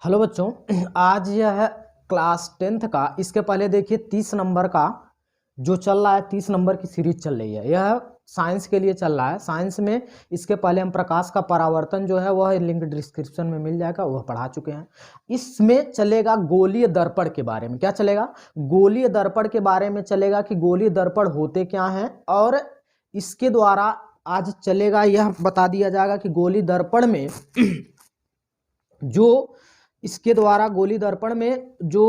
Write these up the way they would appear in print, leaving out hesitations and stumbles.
Hello बच्चों, आज यह है क्लास 10th का। इसके पहले देखिए 30 नंबर का जो चल रहा है, 30 नंबर की सीरीज चल रही है। यह साइंस के लिए चल रहा है। साइंस में इसके पहले हम प्रकाश का परावर्तन जो है वह लिंक डिस्क्रिप्शन में मिल जाएगा, वह पढ़ा चुके हैं। इसमें चलेगा गोलीय दर्पण के बारे में। क्या चलेगा? गोलीय दर्पण के बारे में चलेगा कि गोलीय दर्पण होते क्या हैं, और इसके द्वारा आज चलेगा यह बता दिया जाएगा कि गोलीय दर्पण में जो इसके द्वारा गोलीय दर्पण में जो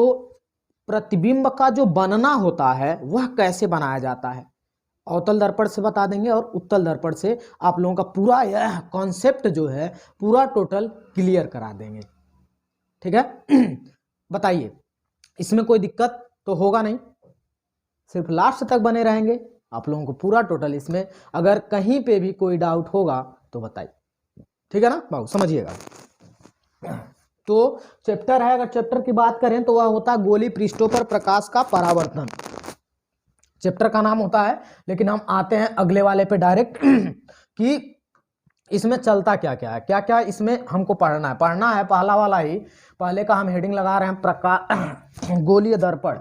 प्रतिबिंब का जो बनना होता है वह कैसे बनाया जाता है। अवतल दर्पण से बता देंगे और उत्तल दर्पण से आप लोगों का पूरा यह कॉन्सेप्ट जो है पूरा टोटल क्लियर करा देंगे। ठीक है? बताइए, इसमें कोई दिक्कत तो होगा नहीं, सिर्फ लास्ट तक बने रहेंगे। आप लोगों को पूरा टोटल इसमें अगर कहीं पे भी कोई डाउट होगा तो बताइए। ठीक है ना बाबू, समझिएगा। तो चैप्टर है, अगर चैप्टर की बात करें तो वह होता है गोलीय पृष्ठों पर प्रकाश का परावर्तन। चैप्टर का नाम होता है, लेकिन हम आते हैं अगले वाले पे डायरेक्ट कि इसमें चलता क्या क्या है, क्या क्या इसमें हमको पढ़ना है। पहला वाला ही, पहले का हम हेडिंग लगा रहे हैं प्रकाश गोलीय दर्पण।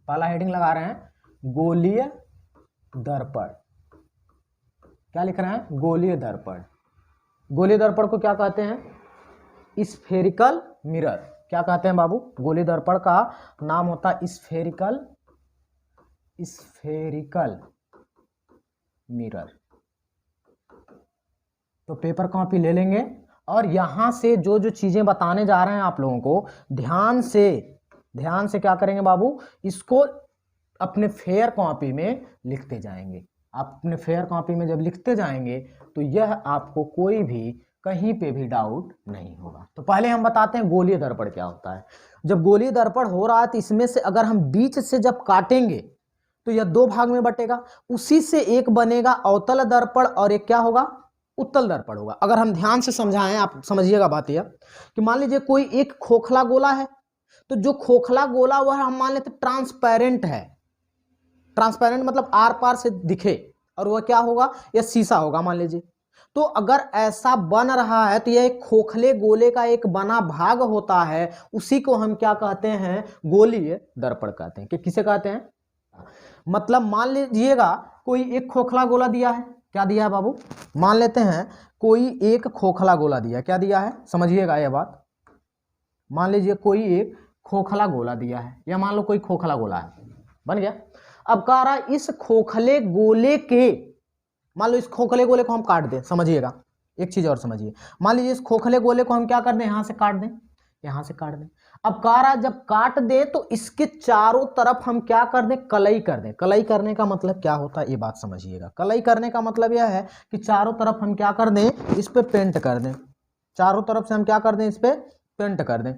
पहला हेडिंग लगा रहे हैं गोलीय दर्पण। क्या लिख रहे हैं? गोलीय दर्पण। गोलीय दर्पण को क्या कहते हैं? Spherical mirror. क्या कहते हैं बाबू? गोलीय दर्पण का नाम होता है स्फेरिकल मिरर। तो पेपर कॉपी ले लेंगे और यहां से जो जो चीजें बताने जा रहे हैं आप लोगों को ध्यान से क्या करेंगे बाबू, इसको अपने फेयर कॉपी में लिखते जाएंगे। आप अपने फेयर कॉपी में जब लिखते जाएंगे तो यह आपको कोई भी कहीं पे भी डाउट नहीं होगा। तो पहले हम बताते हैं गोलीय दर्पण क्या होता है। जब गोलीय दर्पण हो रहा है तो इसमें से अगर हम बीच से जब काटेंगे तो यह दो भाग में बटेगा। उसी से एक बनेगा अवतल दर्पण और एक क्या होगा? उत्तल दर्पण होगा। अगर हम ध्यान से समझाएं, आप समझिएगा बात यह कि मान लीजिए कोई एक खोखला गोला है, तो जो खोखला गोला वह हम मान लेते ट्रांसपेरेंट है। ट्रांसपेरेंट मतलब आर पार से दिखे, और वह क्या होगा? यह शीशा होगा मान लीजिए। तो अगर ऐसा बन रहा है तो यह एक खोखले गोले का एक बना भाग होता है, उसी को हम क्या कहते हैं? गोलीय दर्पण कहते हैं। कि किसे कहते हैं? मतलब मान लीजिएगा कोई एक खोखला गोला दिया है। क्या दिया है बाबू? मान लेते हैं कोई एक खोखला गोला दिया। क्या दिया है? समझिएगा यह बात। मान लीजिए कोई एक खोखला गोला दिया है, या मान लो कोई खोखला गोला है, बन गया। अब कह रहा है इस खोखले गोले के, मान लो इस खोखले गोले को हम काट दें। समझिएगा एक चीज और समझिए, मान लीजिए इस खोखले गोले को हम क्या कर दें? यहां से काट दें, यहां से काट दें। अब कह रहा है जब काट दे तो इसके चारों तरफ हम क्या कर दें? कलई कर दें। कलई करने का मतलब क्या होता है ये बात समझिएगा। कलई करने का मतलब यह है कि चारों तरफ हम क्या कर दें? इस पे पेंट कर दें। चारों तरफ से हम क्या कर दें? इस पे पेंट कर दें,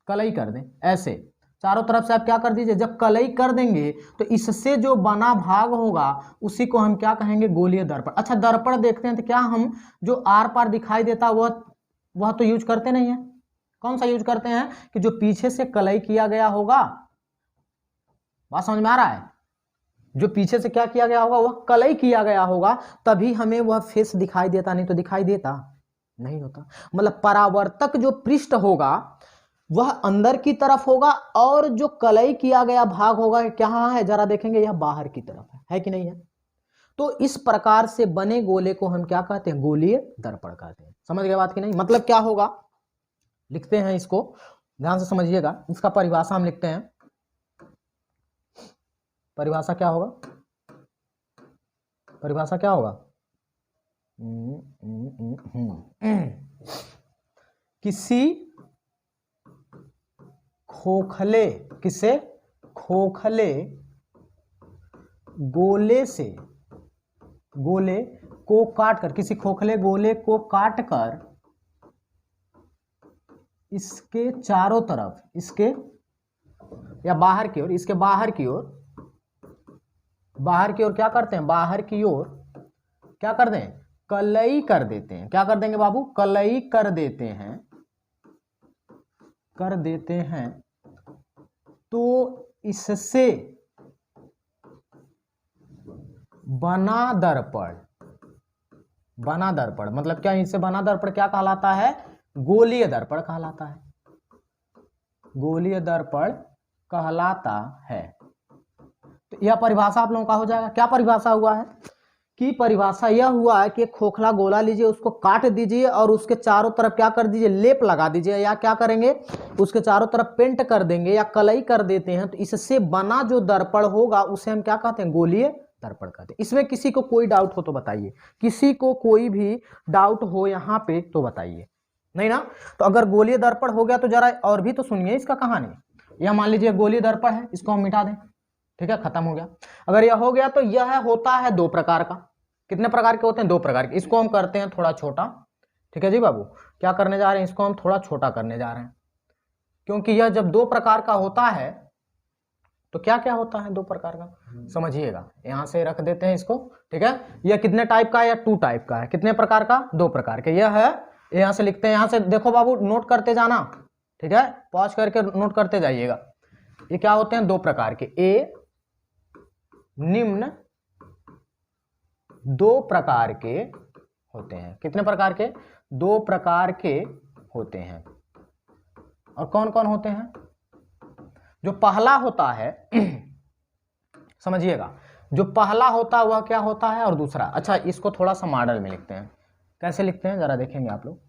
कलई कर दें। ऐसे चारों तरफ से आप क्या कर दीजिए, जब कलई कर देंगे तो इससे जो बना भाग होगा उसी को हम क्या कहेंगे? गोलीय दर्पण। अच्छा, दर्पण देखते हैं तो क्या हम जो आर पार दिखाई देता वह तो यूज करते नहीं है। कौन सा यूज करते हैं? कि जो पीछे से कलई किया गया होगा। बात समझ में आ रहा है? जो पीछे से क्या किया गया होगा? वह कलई किया गया होगा, तभी हमें वह फेस दिखाई देता, नहीं तो दिखाई देता नहीं होता। मतलब परावर्तक जो पृष्ठ होगा वह अंदर की तरफ होगा, और जो कलई किया गया भाग होगा क्या है? जरा देखेंगे, यह बाहर की तरफ है कि नहीं है? तो इस प्रकार से बने गोले को हम क्या कहते हैं? गोलीय दर्पण कहते हैं। समझ गए बात की नहीं? मतलब क्या होगा, लिखते हैं इसको, ध्यान से समझिएगा। इसका परिभाषा हम लिखते हैं। परिभाषा क्या होगा? परिभाषा क्या होगा? किसी खोखले, किसे? खोखले गोले से, गोले को काटकर, किसी खोखले गोले को काटकर इसके चारों तरफ, इसके या बाहर की ओर, इसके बाहर की ओर, बाहर की ओर क्या करते हैं? बाहर की ओर क्या कर दें? कलई कर देते हैं। क्या कर देंगे बाबू? कलई कर देते हैं, कर देते हैं। तो इससे बना दर्पण, बना दर्पण मतलब क्या? इससे बना दर्पण क्या कहलाता है? गोलीय दर्पण कहलाता है। गोलीय दर्पण कहलाता है। तो यह परिभाषा आप लोगों का हो जाएगा। क्या परिभाषा हुआ है कि परिभाषा यह हुआ है कि एक खोखला गोला लीजिए, उसको काट दीजिए और उसके चारों तरफ क्या कर दीजिए, लेप लगा दीजिए, या क्या करेंगे उसके चारों तरफ पेंट कर देंगे या कलई कर देते हैं। तो इससे बना जो दर्पण होगा उसे हम क्या कहते हैं, गोलीय दर्पण कहते हैं। इसमें किसी को कोई डाउट हो तो बताइए, किसी को कोई भी डाउट हो यहाँ पे तो बताइए, नहीं ना। तो अगर गोलीय दर्पण हो गया तो जरा और भी तो सुनिए इसका कहानी। यह मान लीजिए गोलीय दर्पण है, इसको हम मिटा दें, ठीक है, खत्म हो गया। अगर यह हो गया तो यह होता है दो प्रकार का। कितने प्रकार के होते हैं, दो प्रकार के। इसको हम करते हैं थोड़ा छोटा, ठीक है जी बाबू। क्या करने जा रहे हैं, इसको हम थोड़ा छोटा करने जा रहे हैं, क्योंकि यह जब दो प्रकार का होता है तो क्या क्या होता है दो प्रकार का, समझिएगा। यहां से रख देते हैं इसको, ठीक है। यह कितने टाइप का है, या टू टाइप का है। कितने प्रकार का, दो प्रकार के। यह है, यहां से लिखते हैं, यहां से देखो बाबू, नोट करते जाना, ठीक है, पॉज करके नोट करते जाइएगा। ये क्या होते हैं, दो प्रकार के। ए निम्न दो प्रकार के होते हैं। कितने प्रकार के, दो प्रकार के होते हैं। और कौन कौन होते हैं, जो पहला होता है समझिएगा, जो पहला होता है वह क्या होता है, और दूसरा। अच्छा, इसको थोड़ा सा मॉडल में लिखते हैं। कैसे लिखते हैं जरा देखेंगे आप लोग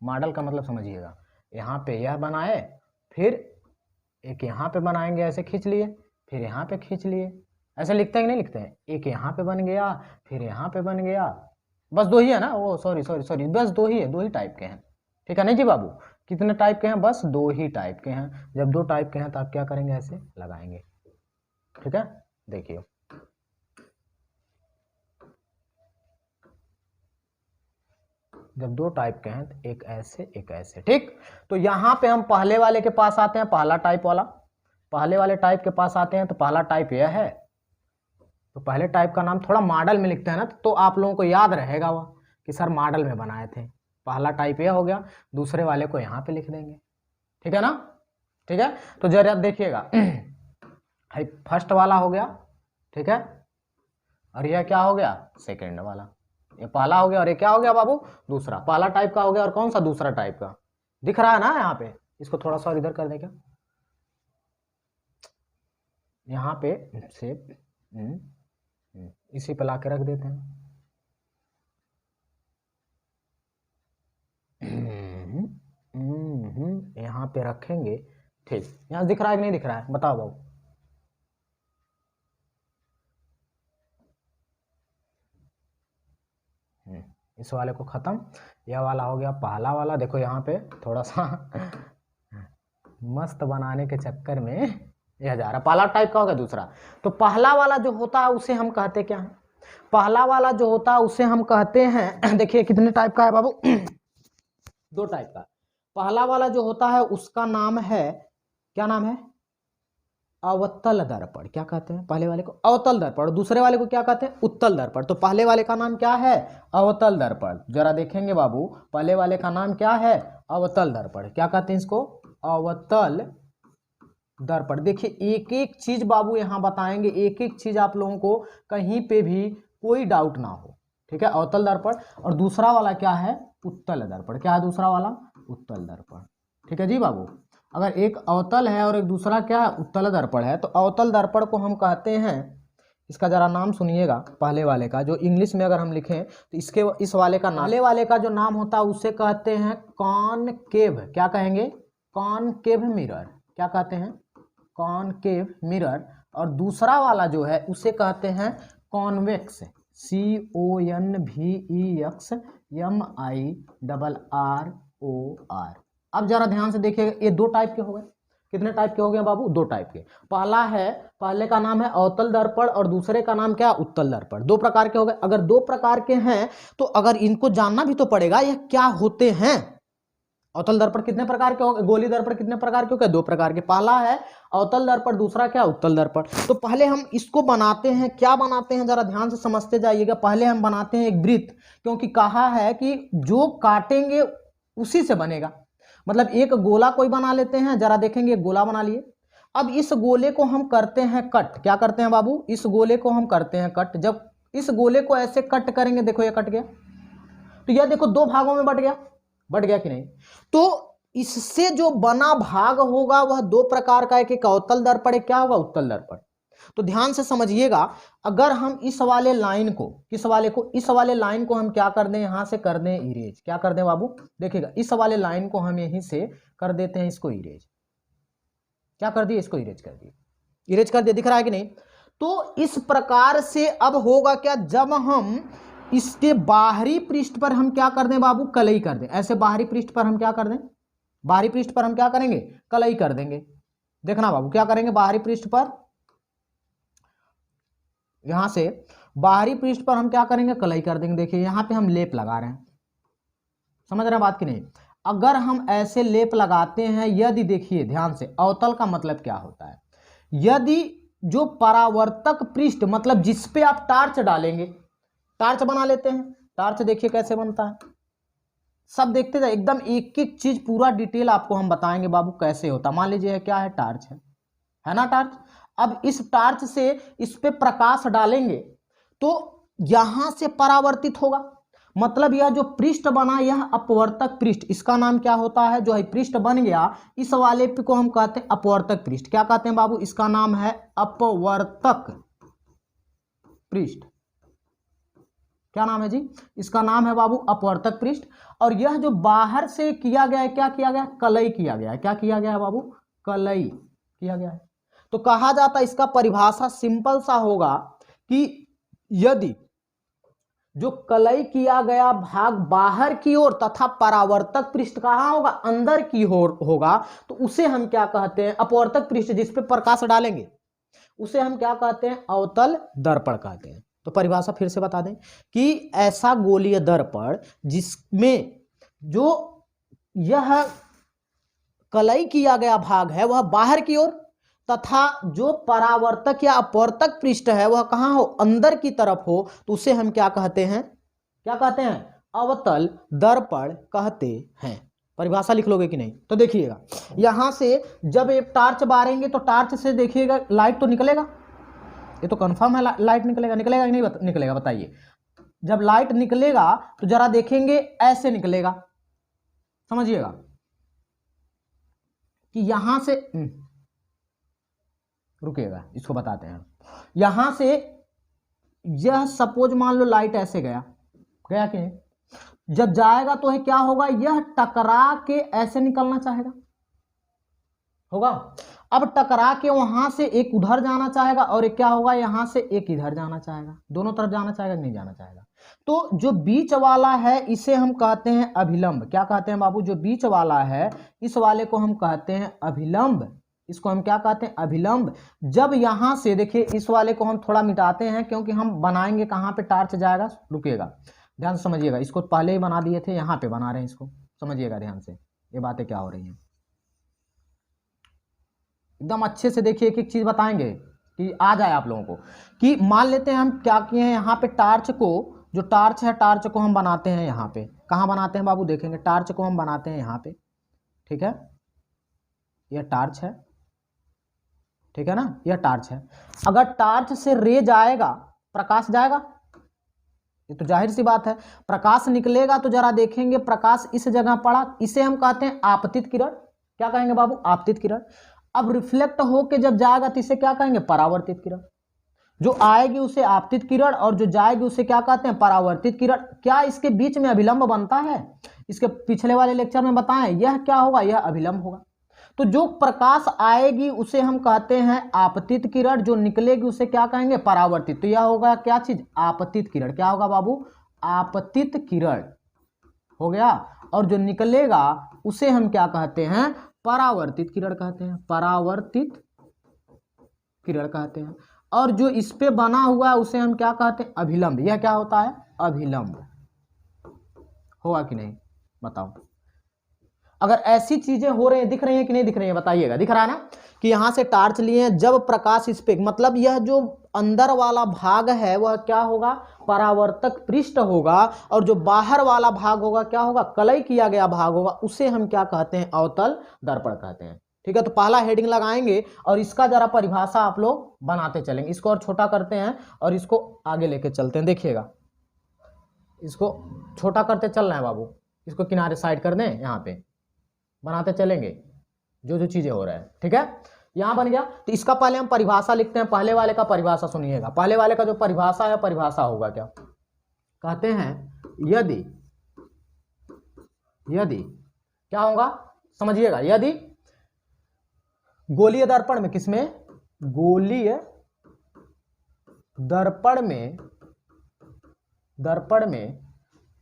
मॉडल का मतलब समझिएगा। यहाँ पे यह बनाए, फिर एक यहाँ पे बनाएंगे, ऐसे खींच लिए, फिर यहाँ पे खींच लिए। ऐसे लिखते हैं कि नहीं लिखते हैं, एक यहाँ पे बन गया, फिर यहाँ पे बन गया। बस दो ही है ना, वो सॉरी सॉरी सॉरी, बस दो ही है, दो ही टाइप के हैं, ठीक है। नहीं जी बाबू, कितने टाइप के हैं, बस दो ही टाइप के हैं। जब दो टाइप के हैं तो आप क्या करेंगे, ऐसे लगाएंगे, ठीक है। देखिए, जब दो टाइप के हैं तो एक ऐसे एक ऐसे, ठीक। तो यहां पे हम पहले वाले के पास आते हैं, पहला टाइप वाला। पहले वाले टाइप के पास आते हैं तो पहला टाइप यह है। तो पहले टाइप का नाम थोड़ा मॉडल में लिखते हैं ना, तो आप लोगों को याद रहेगा वह कि सर मॉडल में बनाए थे। पहला टाइप यह हो गया, दूसरे वाले को यहाँ पे लिख देंगे, ठीक है ना, ठीक है। तो जरा देखिएगा, फर्स्ट वाला हो गया, ठीक है, और यह क्या हो गया, सेकेंड वाला। ये पहला हो गया और ये क्या हो गया बाबू, दूसरा। पहला टाइप का हो गया और कौन सा, दूसरा टाइप का। दिख रहा है ना यहाँ पे, इसको थोड़ा सा इधर कर देगा, यहाँ पे शेप इसी पे ला के रख देते हैं। यहाँ पे रखेंगे, ठीक। यहाँ दिख रहा है कि नहीं दिख रहा है, बताओ बाबू। इस वाले को खत्म, यह वाला हो गया पहला वाला। देखो यहाँ पे थोड़ा सा मस्त बनाने के चक्कर में यह जा रहा, पहला टाइप का हो गया, दूसरा। तो पहला वाला जो होता है उसे हम कहते क्या है, पहला वाला जो होता है उसे हम कहते हैं, देखिए कितने टाइप का है बाबू दो टाइप का। पहला वाला जो होता है उसका नाम है, क्या नाम है, अवतल दर्पण। क्या कहते हैं पहले वाले को, अवतल दर्पण। दूसरे वाले को क्या कहते हैं, उत्तल दर्पण। तो पहले वाले का नाम क्या है, अवतल दर्पण। जरा देखेंगे बाबू, पहले वाले का नाम क्या है, अवतल दर्पण। क्या कहते हैं इसको, अवतल दर्पण। देखिए एक एक चीज बाबू यहाँ बताएंगे, एक एक चीज आप लोगों को कहीं पे भी कोई डाउट ना हो, ठीक है। अवतल दर्पण, और दूसरा वाला क्या है, उत्तल दर्पण। क्या है दूसरा वाला, उत्तल दर्पण, ठीक है जी बाबू। अगर एक अवतल है और एक दूसरा क्या है, उत्तल दर्पण है, तो अवतल दर्पण को हम कहते हैं, इसका जरा नाम सुनिएगा पहले वाले का, जो इंग्लिश में अगर हम लिखें तो इसके इस वाले का नाम, पहले वाले का जो नाम होता है उसे कहते हैं कॉनकेव। क्या कहेंगे, कॉनकेव मिरर। क्या कहते हैं, कॉनकेव मिरर। और दूसरा वाला जो है उसे कहते हैं कॉन्वेक्स, CONVEXMIRROR। अब जरा ध्यान से देखिएगा, ये दो टाइप के हो गए। कितने टाइप के हो गए बाबू, दो टाइप के। पहला है, पहले का नाम है अवतल दर्पण और दूसरे का नाम क्या, उत्तल दर्पण। दो प्रकार के हो गए। अगर दो प्रकार के हैं तो अगर इनको जानना भी तो पड़ेगा यह क्या होते हैं। अवतल दर्पण कितने प्रकार के हो गए, गोली दर्पण कितने प्रकार के हो गए, दो प्रकार के। पहला है अवतल दर्पण, दूसरा क्या, उत्तल दर्पण। तो पहले हम इसको बनाते हैं, क्या बनाते हैं जरा ध्यान से समझते जाइएगा। पहले हम बनाते हैं एक वृत्त, क्योंकि कहा है कि जो काटेंगे उसी से बनेगा। मतलब एक गोला कोई बना लेते हैं, जरा देखेंगे एक गोला बना लिए। अब इस गोले को हम करते हैं कट। क्या करते हैं बाबू, इस गोले को हम करते हैं कट। जब इस गोले को ऐसे कट करेंगे, देखो ये कट गया, तो यह देखो दो भागों में बट गया कि नहीं। तो इससे जो बना भाग होगा वह दो प्रकार का है, एक अवतल दर्पण, एक क्या होगा, उत्तल दर्पण। तो ध्यान से समझिएगा, अगर हम इस वाले लाइन को, किस वाले को, इस वाले लाइन को हम क्या कर दें, यहां से कर दें इरेज, क्या कर दें बाबू, देखिएगा इस वाले लाइन को हम यहीं से कर देते हैं इसको इरेज, क्या कर दिए, इसको इरेज कर दिए, इरेज कर दिए, दिख रहा है कि नहीं। तो इस प्रकार से अब होगा क्या, जब हम इसके बाहरी पृष्ठ पर हम क्या कर दें बाबू, कलई कर दें, ऐसे बाहरी पृष्ठ पर हम क्या कर दें, बाहरी पृष्ठ पर हम क्या करेंगे, कलई कर देंगे। देखना बाबू क्या करेंगे, बाहरी पृष्ठ पर, यहां से बाहरी पृष्ठ पर हम क्या करेंगे, कलई कर देंगे। देखिए यहां पे हम लेप लगा रहे हैं, समझ रहे हैं बात की नहीं। अगर हम ऐसे लेप लगाते हैं, यदि देखिए ध्यान से, अवतल का मतलब क्या होता है, यदि जो परावर्तक पृष्ठ मतलब जिस पे आप टार्च डालेंगे, टार्च बना लेते हैं, टार्च देखिए कैसे बनता है, सब देखते जाए, एकदम एक एक चीज पूरा डिटेल आपको हम बताएंगे बाबू कैसे होता। मान लीजिए क्या है, टार्च है ना टार्च। अब इस टार्च से इस पे प्रकाश डालेंगे तो यहां से परावर्तित होगा, मतलब यह जो पृष्ठ बना यह अपवर्तक पृष्ठ, इसका नाम क्या होता है, जो है पृष्ठ बन गया इस वाले पे को हम कहते हैं अपवर्तक पृष्ठ। क्या कहते हैं बाबू, इसका नाम है अपवर्तक पृष्ठ। क्या नाम है जी, इसका नाम है बाबू अपवर्तक पृष्ठ। और यह जो बाहर से किया गया है, क्या किया गया, कलई किया गया है, क्या किया गया है बाबू, कलई किया गया है। तो कहा जाता है, इसका परिभाषा सिंपल सा होगा कि यदि जो कलई किया गया भाग बाहर की ओर तथा परावर्तक पृष्ठ कहां होगा, अंदर की ओर होगा, तो उसे हम क्या कहते हैं, अपवर्तक पृष्ठ जिस पे प्रकाश डालेंगे उसे हम क्या कहते हैं, अवतल दर्पण कहते हैं। तो परिभाषा फिर से बता दें कि ऐसा गोलीय दर्पण जिसमें जो यह कलई किया गया भाग है वह बाहर की ओर तथा जो परावर्तक या अपवर्तक पृष्ठ है वह कहां हो, अंदर की तरफ हो, तो उसे हम क्या कहते हैं, क्या कहते हैं, अवतल दर्पण कहते हैं। परिभाषा लिख लोगे कि नहीं। तो देखिएगा यहां से जब एक टार्च बारेंगे तो टार्च से देखिएगा लाइट तो निकलेगा, ये तो कंफर्म है लाइट निकलेगा, निकलेगा कि नहीं निकलेगा बताइए। जब लाइट निकलेगा तो जरा देखेंगे ऐसे निकलेगा, समझिएगा कि यहां से रुकेगा, इसको बताते हैं। यहां से यह सपोज मान लो लाइट ऐसे गया, गया कि नहीं, जब जाएगा तो है क्या होगा, यह टकरा के ऐसे निकलना चाहेगा, होगा। अब टकरा के वहां से एक उधर जाना चाहेगा और एक क्या होगा, यहां से एक इधर जाना चाहेगा, दोनों तरफ जाना चाहेगा नहीं जाना चाहेगा। तो जो बीच वाला है इसे हम कहते हैं अभिलंब। क्या कहते हैं बाबू, जो बीच वाला है इस वाले को हम कहते हैं अभिलंब, इसको हम क्या कहते हैं, अभिलंब। जब यहां से देखिए इस वाले को हम थोड़ा मिटाते हैं क्योंकि हम बनाएंगे कहां पे टार्च जाएगा, रुकिएगा ध्यान से समझिएगा, इसको पहले ही बना दिए थे, यहां पे बना रहे हैं इसको, समझिएगा ध्यान से ये बातें क्या हो रही हैं, एकदम अच्छे से देखिए, एक एक चीज बताएंगे कि आ जाए आप लोगों को। कि मान लेते हैं हम क्या किए हैं, यहाँ पे टार्च को, जो टार्च है टार्च को हम बनाते हैं यहाँ पे, कहाँ बनाते हैं बाबू, देखेंगे टार्च को हम बनाते हैं यहाँ पे, ठीक है, यह टार्च है, ठीक है ना, यह टार्च है। अगर टार्च से रे जाएगा, प्रकाश जाएगा, ये तो जाहिर सी बात है, प्रकाश निकलेगा तो जरा देखेंगे प्रकाश इस जगह पड़ा, इसे हम कहते हैं आपतित किरण। क्या कहेंगे बाबू, आपतित किरण। अब रिफ्लेक्ट होके जब जाएगा तो इसे क्या कहेंगे, परावर्तित किरण। जो आएगी उसे आपतित किरण और जो जाएगी उसे क्या कहते हैं, परावर्तित किरण। क्या इसके बीच में अभिलंब बनता है, इसके पिछले वाले लेक्चर में बताएं, यह क्या होगा, यह अभिलंब होगा। तो जो प्रकाश आएगी उसे हम कहते हैं आपतित किरण, जो निकलेगी उसे क्या कहेंगे, परावर्तित। तो यह होगा क्या चीज, आपतित किरण। क्या होगा बाबू, आपतित किरण हो गया। और जो निकलेगा उसे हम क्या कहते हैं, परावर्तित किरण कहते हैं, परावर्तित किरण कहते हैं। और जो इस पे बना हुआ है उसे हम क्या कहते हैं, अभिलंब। यह क्या होता है, अभिलंब। होगा कि नहीं बताओ। अगर ऐसी चीजें हो रही हैं, दिख रही हैं कि नहीं दिख रही हैं बताइएगा, दिख रहा है ना, कि यहां से टार्च लिए हैं, जब प्रकाश इस पे, मतलब यह जो अंदर वाला भाग है वह क्या होगा, परावर्तक पृष्ठ होगा, और जो बाहर वाला भाग होगा क्या होगा, कलई किया गया भाग होगा, उसे हम क्या कहते हैं, अवतल दर्पण कहते हैं। ठीक है, तो पहला हेडिंग लगाएंगे और इसका जरा परिभाषा आप लोग बनाते चलेंगे। इसको और छोटा करते हैं और इसको आगे लेके चलते हैं। देखिएगा, इसको छोटा करते चलना है बाबू, इसको किनारे साइड कर दें यहाँ पे, बनाते चलेंगे जो जो चीजें हो रहा है, ठीक है। यहां बन गया, तो इसका पहले हम परिभाषा लिखते हैं। पहले वाले का परिभाषा सुनिएगा। पहले वाले का जो परिभाषा है, परिभाषा होगा क्या, कहते हैं यदि, यदि क्या होगा समझिएगा, यदि गोलीय दर्पण में, किसमें, गोलीय दर्पण में, दर्पण में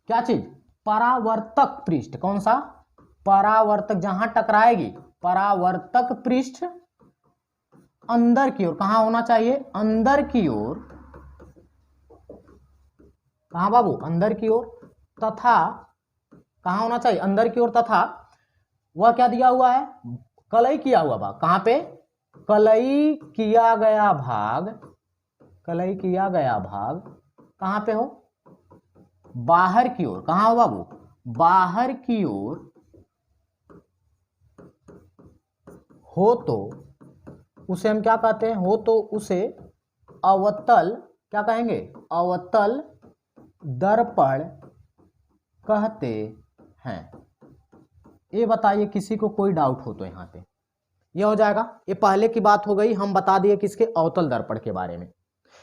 क्या चीज, परावर्तक पृष्ठ, कौन सा, परावर्तक, जहां टकराएगी परावर्तक पृष्ठ अंदर की ओर, कहां होना चाहिए, अंदर की ओर, कहां बाबू, अंदर की ओर, तथा कहां होना चाहिए, अंदर की ओर, तथा वह क्या दिया हुआ है, कलई किया हुआ भाग, कहां पे, कलई किया गया भाग, कलई किया गया भाग कहां पे हो, बाहर की ओर, कहां हो बाबू, बाहर की ओर हो तो उसे हम क्या कहते हैं, हो तो उसे अवतल, क्या कहेंगे, अवतल दर्पण कहते हैं। ये बताइए किसी को कोई डाउट हो तो यहाँ पे, ये हो जाएगा। ये पहले की बात हो गई, हम बता दिए किसके, अवतल दर्पण के बारे में।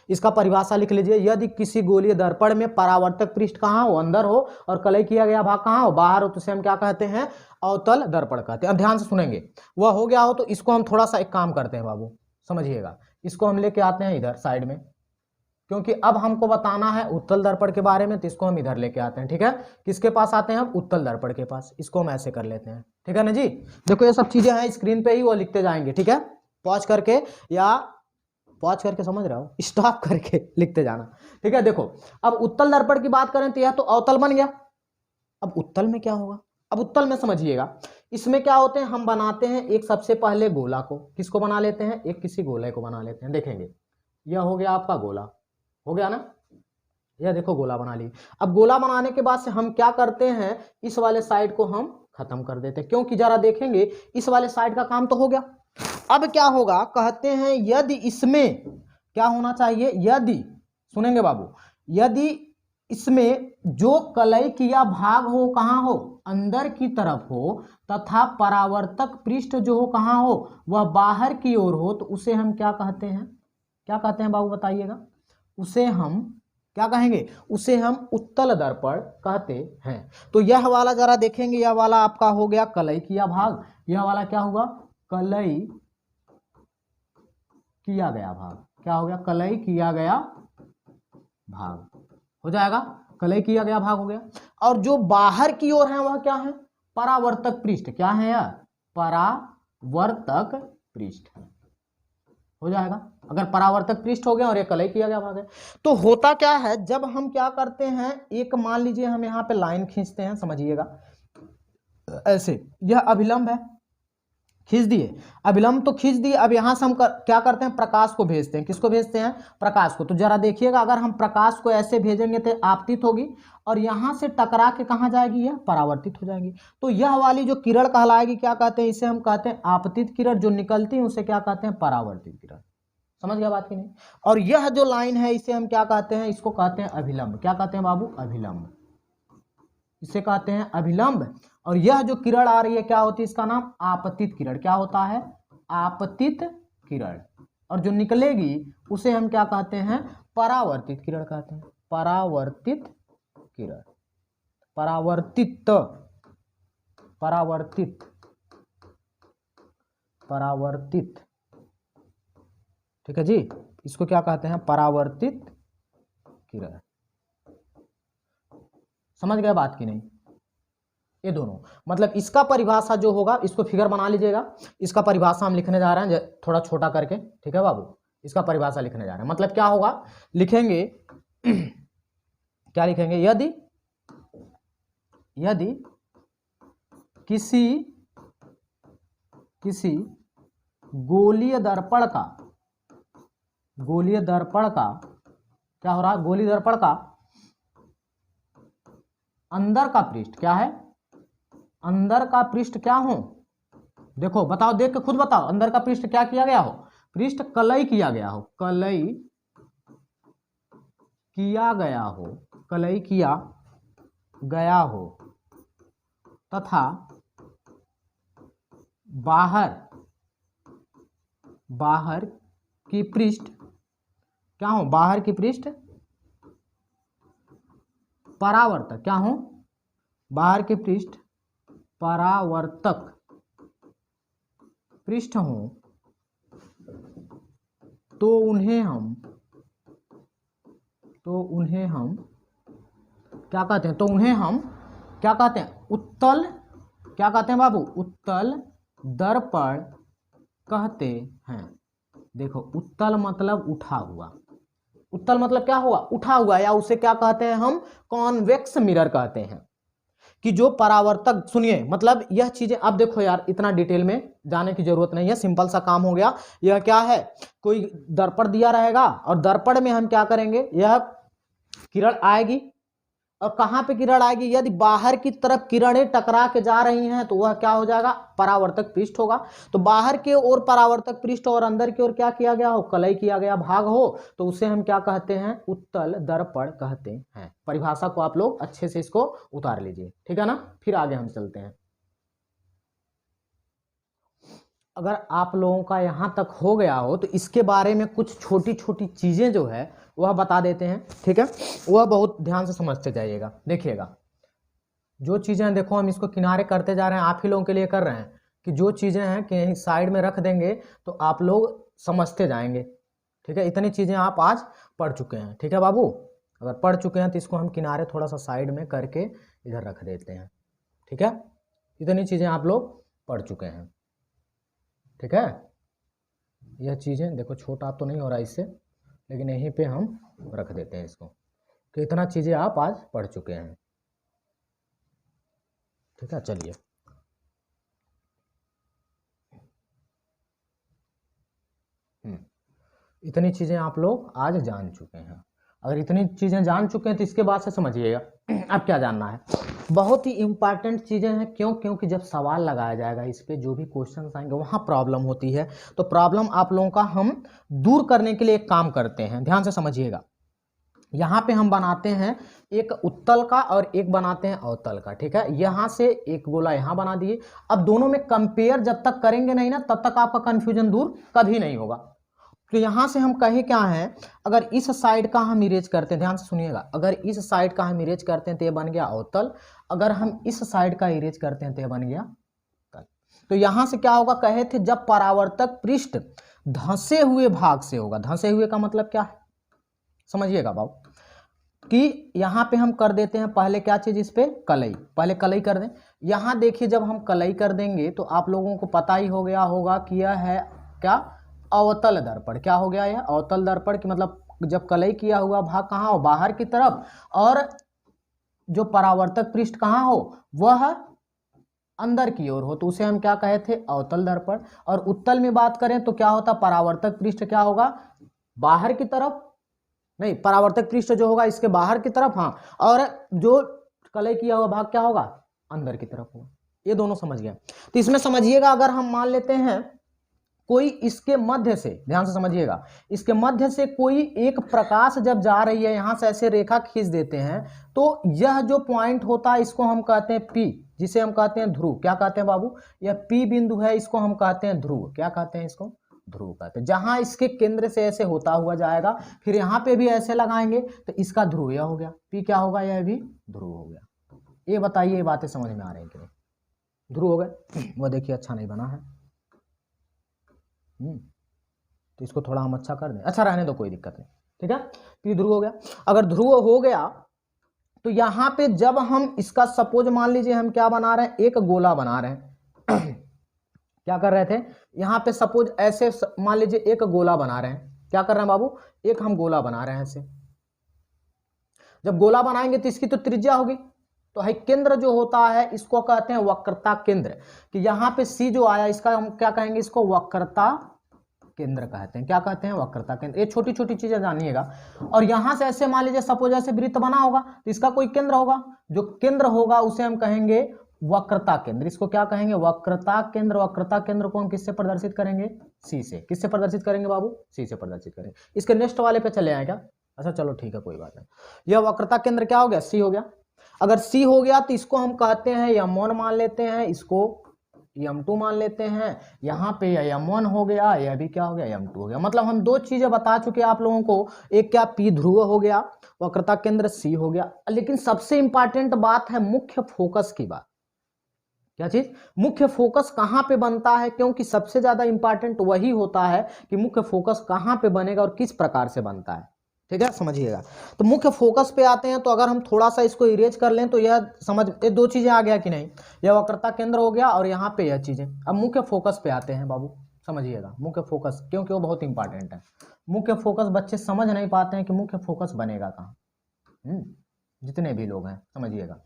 इसका परिभाषा लिख लीजिए, यदि किसी गोलीय दर्पण में परावर्तक पृष्ठ कहाँ हो, अंदर हो, और कलई किया गया भाग कहाँ हो, बाहर हो, तो उसे हम क्या कहते हैं, अवतल दर्पण कहते हैं। अब ध्यान से सुनेंगे, वह हो गया हो तो इसको हम थोड़ा सा एक काम करते हैं बाबू, समझिएगा, इसको हम लेके आते हैं इधर साइड में, क्योंकि अब हमको बताना है उत्तल दर्पण के बारे में, तो इसको हम इधर लेके आते हैं, ठीक है। किसके पास आते हैं हम, उत्तल दर्पण के पास। इसको हम ऐसे कर लेते हैं, ठीक है ना जी। देखो ये सब चीजें हैं स्क्रीन पे ही, वो लिखते जाएंगे, ठीक है, पॉज करके, या पॉज करके समझ रहे हो, स्टॉप करके लिखते जाना, ठीक है। देखो अब उत्तल दर्पण की बात करें तो यह तो अवतल बन गया। अब उत्तल में क्या होगा, अब उत्तल में समझिएगा, इसमें क्या होते हैं, हम बनाते हैं एक सबसे पहले गोला को, किसको बना लेते हैं, एक किसी गोले को बना लेते हैं। देखेंगे यह हो गया आपका गोला, हो गया ना, यह देखो गोला बना ली। अब गोला बनाने के बाद से हम क्या करते हैं, इस वाले साइड को हम खत्म कर देते हैं, क्योंकि जरा देखेंगे इस वाले साइड का काम तो हो गया। अब क्या होगा, कहते हैं यदि इसमें क्या होना चाहिए, यदि, सुनेंगे बाबू, यदि इसमें जो कलई किया भाग हो कहां हो, अंदर की तरफ हो, तथा परावर्तक पृष्ठ जो हो कहां हो, वह बाहर की ओर हो, तो उसे हम क्या कहते हैं, क्या कहते हैं बाबू बताइएगा, उसे हम क्या कहेंगे, उसे हम उत्तल दर्पण कहते हैं। तो यह वाला जरा देखेंगे, यह वाला आपका हो गया कलई किया भाग, यह वाला क्या हुआ, कलई किया गया भाग, क्या हो गया, कलई किया गया भाग, हो जाएगा, कलई किया गया भाग हो गया। और जो बाहर की ओर है वह क्या है, परावर्तक पृष्ठ, क्या है यार, परावर्तक पृष्ठ, हो जाएगा। अगर परावर्तक पृष्ठ हो गया और ये कलई किया गया भाग है, तो होता क्या है, जब हम क्या करते हैं, एक मान लीजिए हम यहाँ पे लाइन खींचते हैं, समझिएगा ऐसे, यह अभिलंब है, खींच दिए, अभिलंब तो खींच दिए। अब यहां से हम क्या करते हैं, प्रकाश को भेजते हैं, किसको भेजते हैं, प्रकाश को। तो जरा देखिएगा, अगर हम प्रकाश को ऐसे भेजेंगे तो आपतित होगी, और यहां से टकरा के कहां जाएगी, यह परावर्तित हो जाएगी। तो यह वाली जो किरण कहलाएगी, क्या कहते हैं, इसे हम कहते हैं आपतित किरण, जो निकलती है उसे क्या कहते हैं, परावर्तित किरण। समझ गया बात की नहीं। और यह जो लाइन है इसे हम क्या कहते हैं, इसको कहते हैं अभिलंब, क्या कहते हैं बाबू, अभिलंब, इसे कहते हैं अभिलंब। और यह जो किरण आ रही है क्या होती है, इसका नाम आपतित किरण, क्या होता है, आपतित किरण। और जो निकलेगी उसे हम क्या कहते हैं, परावर्तित किरण कहते हैं, परावर्तित किरण, परावर्तित, परावर्तित, परावर्तित, ठीक है जी, इसको क्या कहते हैं, परावर्तित किरण। समझ गए बात की नहीं, ये दोनों, मतलब इसका परिभाषा जो होगा, इसको फिगर बना लीजिएगा, इसका परिभाषा हम लिखने जा रहे हैं थोड़ा छोटा करके, ठीक है बाबू, इसका परिभाषा लिखने जा रहे हैं। मतलब क्या होगा, लिखेंगे क्या लिखेंगे, यदि, यदि किसी, किसी गोलीय दर्पण का, गोलीय दर्पण का क्या हो रहा है, गोलीय दर्पण का अंदर का पृष्ठ क्या है, अंदर का पृष्ठ क्या हो, देखो बताओ, देख के खुद बताओ, अंदर का पृष्ठ क्या किया गया हो, पृष्ठ कलई किया गया हो, कलई किया गया हो, कलई किया गया हो, तथा बाहर की पृष्ठ क्या हो, बाहर की पृष्ठ परावर्तक क्या हो, बाहर की पृष्ठ परावर्तक पृष्ठ हो तो उन्हें हम क्या कहते हैं, तो उन्हें हम क्या कहते हैं, उत्तल क्या कहते हैं बाबू, उत्तल दर्पण कहते हैं। देखो उत्तल मतलब उठा हुआ, उत्तल मतलब क्या हुआ, उठा हुआ, या उसे क्या कहते हैं हम, कॉन्वेक्स मिरर कहते हैं। कि जो परावर्तक, सुनिए मतलब यह चीजें अब देखो यार, इतना डिटेल में जाने की जरूरत नहीं है, सिंपल सा काम हो गया। यह क्या है, कोई दर्पण दिया रहेगा और दर्पण में हम क्या करेंगे, यह किरण आएगी और कहां पे किरण आएगी, यदि बाहर की तरफ किरणें टकरा के जा रही हैं तो वह क्या हो जाएगा, परावर्तक पृष्ठ होगा। तो बाहर के ओर परावर्तक पृष्ठ और अंदर की ओर क्या किया गया हो, कलई किया गया भाग हो, तो उसे हम क्या कहते हैं, उत्तल दर्पण कहते हैं। परिभाषा को आप लोग अच्छे से इसको उतार लीजिए, ठीक है ना। फिर आगे हम चलते हैं। अगर आप लोगों का यहां तक हो गया हो तो इसके बारे में कुछ छोटी छोटी चीजें जो है वह बता देते हैं, ठीक है। वह बहुत ध्यान से समझते जाइएगा। देखिएगा जो चीजें, देखो हम इसको किनारे करते जा रहे हैं, आप ही लोगों के लिए कर रहे हैं, कि जो चीजें हैं कि साइड में रख देंगे तो आप लोग समझते जाएंगे, ठीक है। इतनी चीजें आप आज पढ़ चुके हैं, ठीक है बाबू। अगर पढ़ चुके हैं तो इसको हम किनारे थोड़ा सा साइड में करके इधर रख देते हैं, ठीक है। इतनी चीजें आप लोग पढ़ चुके हैं, ठीक है। यह चीजें देखो छोटा तो नहीं हो रहा इससे, लेकिन यहीं पे हम रख देते हैं इसको, तो इतना चीजें आप आज पढ़ चुके हैं, ठीक है। चलिए इतनी चीजें आप लोग आज जान चुके हैं। अगर इतनी चीजें जान चुके हैं तो इसके बाद से समझिएगा अब क्या जानना है। बहुत ही इंपॉर्टेंट चीजें हैं, क्यों, क्योंकि जब सवाल लगाया जाएगा इस पे, जो भी क्वेश्चन आएंगे वहां प्रॉब्लम होती है, तो प्रॉब्लम आप लोगों का हम दूर करने के लिए एक काम करते हैं, ध्यान से समझिएगा। यहाँ पे हम बनाते हैं एक उत्तल का और एक बनाते हैं अवतल का, ठीक है। यहाँ से एक गोला यहाँ बना दिए। अब दोनों में कंपेयर जब तक करेंगे नहीं ना, तब तक आपका कंफ्यूजन दूर कभी नहीं होगा। तो यहां से हम कहे क्या है, अगर इस साइड का हम इरेज करते हैं, ध्यान से सुनिएगा, अगर इस साइड का हम इरेज करते हैं तो ये बन गया अवतल, अगर हम इस साइड का इरेज करते हैं तो ये बन गया तल। तो यहां से क्या होगा, कहे थे जब परावर्तक पृष्ठ धंसे हुए भाग से होगा, धंसे हुए का मतलब क्या है समझिएगा बाबू, कि यहां पे हम कर देते हैं पहले क्या चीज, इस पे कलई, पहले कलई कर दें। यहां देखिए जब हम कलई कर देंगे तो आप लोगों को पता ही हो गया होगा कि यह है क्या, अवतल दर्पण। क्या हो गया यह अवतल दर्पण, की मतलब जब कलई किया हुआ भाग कहाँ हो, बाहर की तरफ, और जो परावर्तक पृष्ठ कहाँ हो, वह अंदर की ओर हो, तो उसे हम क्या कहे थे, अवतल दर्पण। और उत्तल में बात करें तो क्या होता, परावर्तक पृष्ठ क्या होगा, बाहर की तरफ, नहीं परावर्तक पृष्ठ जो होगा इसके बाहर की तरफ, हाँ, और जो कलई किया हुआ भाग क्या होगा, अंदर की तरफ होगा। ये दोनों समझ गए। तो इसमें समझिएगा, अगर हम मान लेते हैं कोई इसके मध्य से, ध्यान से समझिएगा, इसके मध्य से कोई एक प्रकाश जब जा रही है, यहां से ऐसे रेखा खींच देते हैं, तो यह जो पॉइंट होता है इसको हम कहते हैं पी, जिसे हम कहते हैं ध्रुव। क्या कहते हैं बाबू, यह पी बिंदु है, इसको हम कहते हैं ध्रुव। क्या कहते हैं इसको, ध्रुव कहते हैं। जहां इसके केंद्र से ऐसे होता हुआ जाएगा, फिर यहां पे भी ऐसे लगाएंगे तो इसका ध्रुव यह हो गया, पी क्या होगा, यह भी ध्रुव हो गया। ये बताइए, ये बातें समझ में आ रही है कि नहीं, ध्रुव हो गए। वह देखिए अच्छा नहीं बना है, तो इसको थोड़ा हम अच्छा कर दें, अच्छा रहने दो, कोई दिक्कत नहीं, ठीक है। पी ध्रुव हो गया। अगर ध्रुव हो गया तो यहां पे जब हम इसका सपोज मान लीजिए हम क्या बना रहे हैं, एक गोला बना रहे हैं क्या कर रहे थे, यहां पे सपोज ऐसे मान लीजिए एक गोला बना रहे हैं, क्या कर रहे हैं बाबू, एक हम गोला बना रहे हैं ऐसे। जब गोला बनाएंगे तो इसकी तो त्रिज्या होगी, तो है केंद्र जो होता है इसको कहते हैं वक्रता केंद्र, कि यहां पे सी जो आया इसका हम क्या कहेंगे, इसको वक्रता केंद्र कहते हैं। क्या कहते हैं, वक्रता केंद्र। ये छोटी छोटी चीजें जानिएगा। और यहां से ऐसे मान लीजिए सपोज ऐसे वृत्त बना होगा तो इसका कोई केंद्र होगा, जो केंद्र होगा उसे हम कहेंगे वक्रता केंद्र। इसको क्या कहेंगे, वक्रता केंद्र। वक्रता केंद्र को हम किससे प्रदर्शित करेंगे, सी से। किससे प्रदर्शित करेंगे बाबू, सी से प्रदर्शित करेंगे। इसके नेक्स्ट वाले पे चले आए क्या, अच्छा चलो ठीक है कोई बात नहीं। यह वक्रता केंद्र क्या हो गया, सी हो गया। अगर सी हो गया तो इसको हम कहते हैं M1 मान लेते हैं, इसको m2 मान लेते हैं, यहाँ पे यह m1 हो गया, यह भी क्या हो गया m2 हो गया। मतलब हम दो चीजें बता चुके आप लोगों को, एक क्या p ध्रुव हो गया, वक्रता केंद्र C हो गया, लेकिन सबसे इंपॉर्टेंट बात है मुख्य फोकस की बात। क्या चीज? मुख्य फोकस कहां पे बनता है, क्योंकि सबसे ज्यादा इंपॉर्टेंट वही होता है कि मुख्य फोकस कहां पे बनेगा और किस प्रकार से बनता है। ठीक है, समझिएगा। तो मुख्य फोकस पे आते हैं, तो अगर हम थोड़ा सा इसको इरेज कर लें तो यह समझ, ये दो चीजें आ गया कि नहीं, यह वक्रता केंद्र हो गया और यहाँ पे यह चीजें। अब मुख्य फोकस पे आते हैं बाबू, समझिएगा मुख्य फोकस, क्योंकि वो बहुत इंपॉर्टेंट है। मुख्य फोकस बच्चे समझ नहीं पाते हैं कि मुख्य फोकस बनेगा कहाँ, जितने भी लोग हैं, समझिएगा।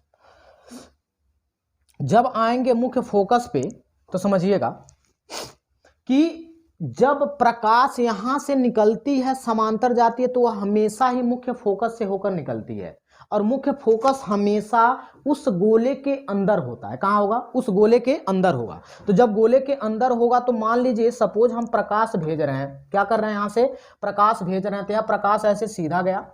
जब आएंगे मुख्य फोकस पे तो समझिएगा कि जब प्रकाश यहां से निकलती है, समांतर जाती है, तो वह हमेशा ही मुख्य फोकस से होकर निकलती है, और मुख्य फोकस हमेशा उस गोले के अंदर होता है। कहां होगा? उस गोले के अंदर होगा। तो जब गोले के अंदर होगा तो मान लीजिए सपोज हम प्रकाश भेज रहे हैं, क्या कर रहे हैं, यहां से प्रकाश भेज रहे हैं, तो यह प्रकाश ऐसे सीधा गया,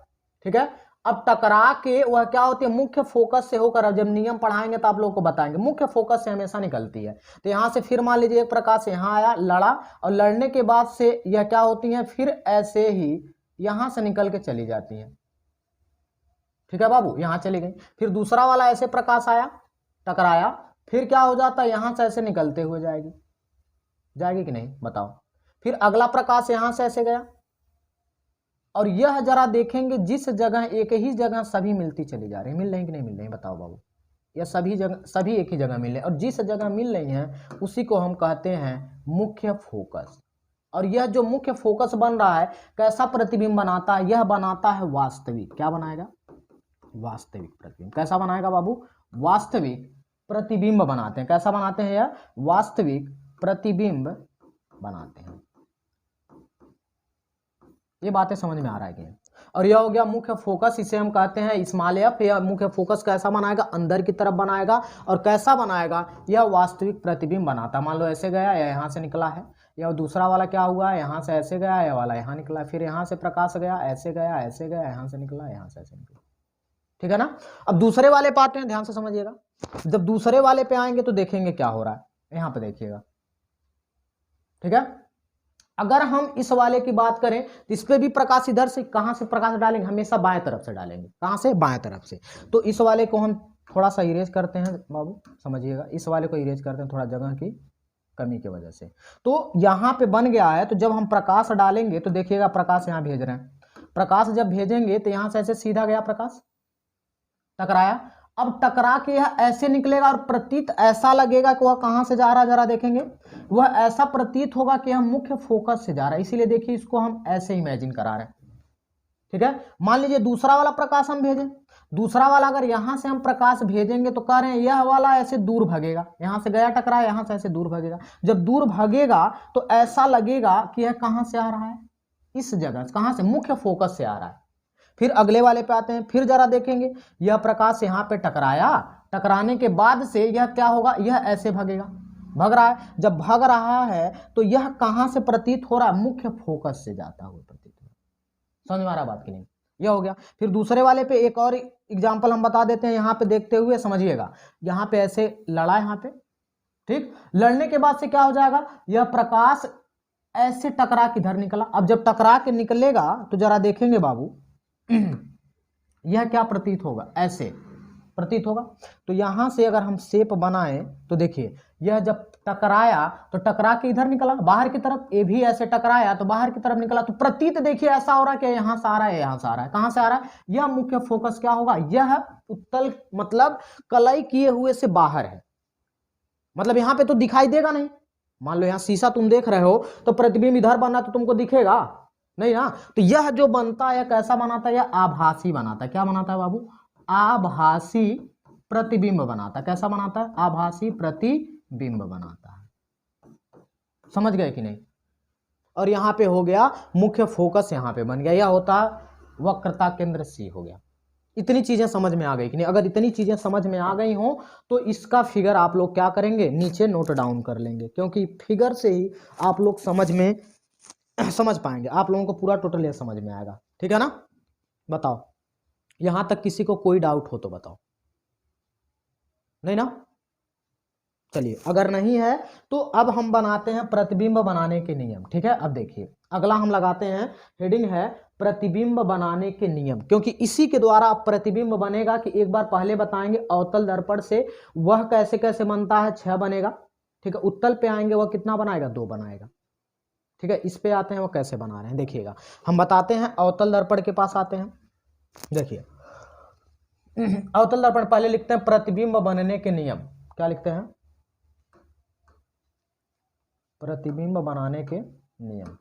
ठीक है। अब टकरा के वह क्या होती है, मुख्य फोकस से होकर, अब जब नियम पढ़ाएंगे तो आप लोगों को बताएंगे, मुख्य फोकस से हमेशा निकलती है। तो यहां से फिर मान लीजिए एक प्रकाश यहां आया, लड़ा, और लड़ने के बाद से यह क्या होती है, फिर ऐसे ही यहां से निकल के चली जाती है। ठीक है बाबू, यहां चली गई। फिर दूसरा वाला ऐसे प्रकाश आया, टकराया, फिर क्या हो जाता है, यहां से ऐसे निकलते हुए जाएगी, जाएगी कि नहीं बताओ। फिर अगला प्रकाश यहां से ऐसे गया, और यह जरा देखेंगे जिस जगह, एक ही जगह सभी मिलती चली जा रही है, मिल रही कि नहीं मिल रही, बताओ बाबू। यह सभी जगह, सभी एक ही जगह मिल रहे हैं, और जिस जगह मिल रही हैं उसी को हम कहते हैं मुख्य फोकस। और यह जो मुख्य फोकस बन रहा है, कैसा प्रतिबिंब बनाता है, यह बनाता है वास्तविक, क्या बनाएगा, वास्तविक प्रतिबिंब। कैसा बनाएगा बाबू, वास्तविक प्रतिबिंब बनाते हैं। कैसा बनाते हैं, यह वास्तविक प्रतिबिंब बनाते हैं। ये बातें समझ में आ रहा है कि? और यह हो गया मुख्य फोकस, इसे हम कहते हैं स्मॉल एफ। यह मुख्य फोकस कैसा बनाएगा, अंदर की तरफ बनाएगा, और कैसा बनाएगा, यह वास्तविक प्रतिबिंब बनाता। मान लो ऐसे गया, या यहाँ से निकला है, या दूसरा वाला क्या हुआ, यहाँ से ऐसे गया, यह वाला यहाँ निकला, फिर यहाँ से प्रकाश गया, ऐसे गया, ऐसे गया, यहाँ से निकला, यहाँ से ऐसे निकला। ठीक है ना। अब दूसरे वाले पे आते हैं, ध्यान से समझिएगा। जब दूसरे वाले पे आएंगे तो देखेंगे क्या हो रहा है, यहाँ पे देखिएगा। ठीक है, अगर हम इस वाले की बात करें तो इस पे भी प्रकाश इधर से, कहां से प्रकाश डालेंगे, हमेशा बाएं तरफ से डालेंगे। कहां से, बाएं तरफ से। तो इस वाले को हम थोड़ा सा इरेज करते हैं बाबू, समझिएगा। इस वाले को इरेज करते हैं थोड़ा जगह की कमी की वजह से। तो यहां पे बन गया है, तो जब हम प्रकाश डालेंगे तो देखिएगा प्रकाश यहां भेज रहे हैं, प्रकाश जब भेजेंगे तो यहां से ऐसे सीधा गया प्रकाश, टकराया। अब टकरा के यह ऐसे निकलेगा, और प्रतीत ऐसा लगेगा कि वह कहां से जा रहा है, जरा देखेंगे, वह ऐसा प्रतीत होगा कि हम मुख्य फोकस से जा रहा है। इसीलिए देखिए इसको हम ऐसे इमेजिन करा रहे हैं। ठीक है, मान लीजिए दूसरा वाला प्रकाश हम भेजें, दूसरा वाला अगर यहां से हम प्रकाश भेजेंगे तो कह रहे हैं यह वाला ऐसे दूर भागेगा, यहां से गया टकरा, यहां से ऐसे दूर भागेगा। जब दूर भागेगा तो ऐसा लगेगा कि यह कहां से आ रहा है, इस जगह, कहां से, मुख्य फोकस से आ रहा है। फिर अगले वाले पे आते हैं, फिर जरा देखेंगे, यह प्रकाश यहां पे टकराया, टकराने के बाद से यह क्या होगा, यह ऐसे भागेगा, भाग रहा है। जब भाग रहा है तो यह कहां से प्रतीत हो रहा है, मुख्य फोकस से जाता हुआ प्रतीत हो रहा है। समझ में आ रहा बात की नहीं? यह हो गया। फिर दूसरे वाले पे एक और एग्जाम्पल हम बता देते हैं, यहां पे देखते हुए समझिएगा। यहां पे ऐसे लड़ा, यहां पे, ठीक, लड़ने के बाद से क्या हो जाएगा, यह प्रकाश ऐसे टकरा के इधर निकला। अब जब टकरा के निकलेगा तो जरा देखेंगे बाबू, यह क्या प्रतीत होगा, ऐसे प्रतीत होगा। तो यहां से अगर हम शेप बनाएं तो देखिए, यह जब टकराया तो टकरा के इधर निकला बाहर की तरफ, ये भी ऐसे टकराया तो बाहर की तरफ निकला। तो प्रतीत देखिए ऐसा हो रहा है कि यहां से आ रहा है, यहां से आ रहा है। कहां से आ रहा है, यह मुख्य फोकस क्या होगा, यह उत्तल, मतलब कलाई किए हुए से बाहर है, मतलब यहां पे तो दिखाई देगा नहीं। मान लो यहां शीशा तुम देख रहे हो तो प्रतिबिंब इधर बना तो तुमको दिखेगा नहीं ना। तो यह जो बनता है कैसा बनाता है, यह आभासी बनाता है। क्या बनाता है बाबू, आभासी प्रतिबिंब बनाता है। कैसा बनाता है, आभासी प्रतिबिंब बनाता है। समझ गए कि नहीं? और यहां पे हो गया मुख्य फोकस, यहां पे बन गया, यह होता वक्रता केंद्र सी हो गया। इतनी चीजें समझ में आ गई कि नहीं? अगर इतनी चीजें समझ में आ गई हो तो इसका फिगर आप लोग क्या करेंगे, नीचे नोट डाउन कर लेंगे, क्योंकि फिगर से ही आप लोग समझ पाएंगे, आप लोगों को पूरा टोटल ये समझ में आएगा। ठीक है ना? बताओ, यहां तक किसी को कोई डाउट हो तो बताओ, नहीं ना? चलिए, अगर नहीं है तो अब हम बनाते हैं प्रतिबिंब बनाने के नियम। ठीक है, अब देखिए अगला हम लगाते हैं, हेडिंग है प्रतिबिंब बनाने के नियम, क्योंकि इसी के द्वारा अब प्रतिबिंब बनेगा कि एक बार पहले बताएंगे अवतल दर्पण से वह कैसे कैसे बनता है, 6 बनेगा। ठीक है, उत्तल पे आएंगे वह कितना बनाएगा, 2 बनाएगा। ठीक है, इस पे आते हैं वो कैसे बना रहे हैं देखिएगा, हम बताते हैं अवतल दर्पण के पास आते हैं। देखिए अवतल दर्पण पहले लिखते हैं प्रतिबिंब बनने के नियम, क्या लिखते हैं, प्रतिबिंब बनाने के नियम,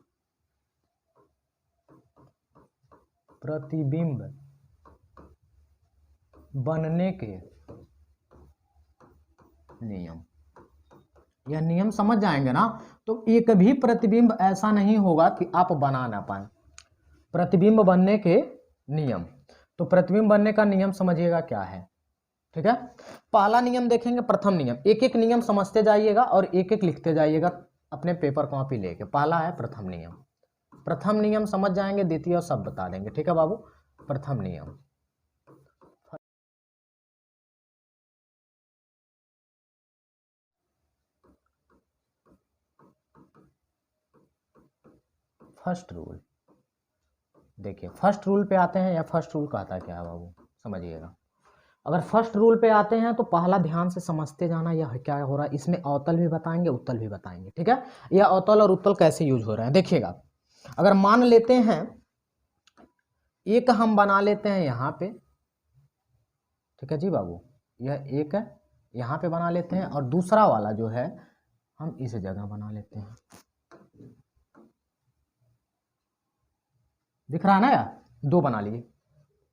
प्रतिबिंब बनने के नियम। यह नियम समझ जाएंगे ना तो एक भी प्रतिबिंब ऐसा नहीं होगा कि आप बना ना पाए। प्रतिबिंब बनने के नियम, तो प्रतिबिंब बनने का नियम समझिएगा क्या है। ठीक है, पहला नियम देखेंगे, प्रथम नियम, एक एक नियम समझते जाइएगा और एक एक लिखते जाइएगा अपने पेपर कॉपी लेके। पहला है प्रथम नियम, प्रथम नियम समझ जाएंगे, द्वितीय और सब बता देंगे। ठीक है बाबू, प्रथम नियम, फर्स्ट रूल। देखिए फर्स्ट रूल पे आते हैं, या फर्स्ट रूल कहता है क्या है बाबू, समझिएगा। अगर फर्स्ट रूल पे आते हैं तो पहला ध्यान से समझते जाना यह क्या हो रहा है, इसमें अवतल भी बताएंगे उत्तल भी बताएंगे। ठीक है, यह अवतल और उत्तल कैसे यूज हो रहे हैं देखिएगा। अगर मान लेते हैं एक हम बना लेते हैं यहाँ पे, ठीक है जी बाबू, यह एक है यहाँ पे बना लेते हैं, और दूसरा वाला जो है हम इस जगह बना लेते हैं। दिख रहा है ना यार, 2 बना लिए,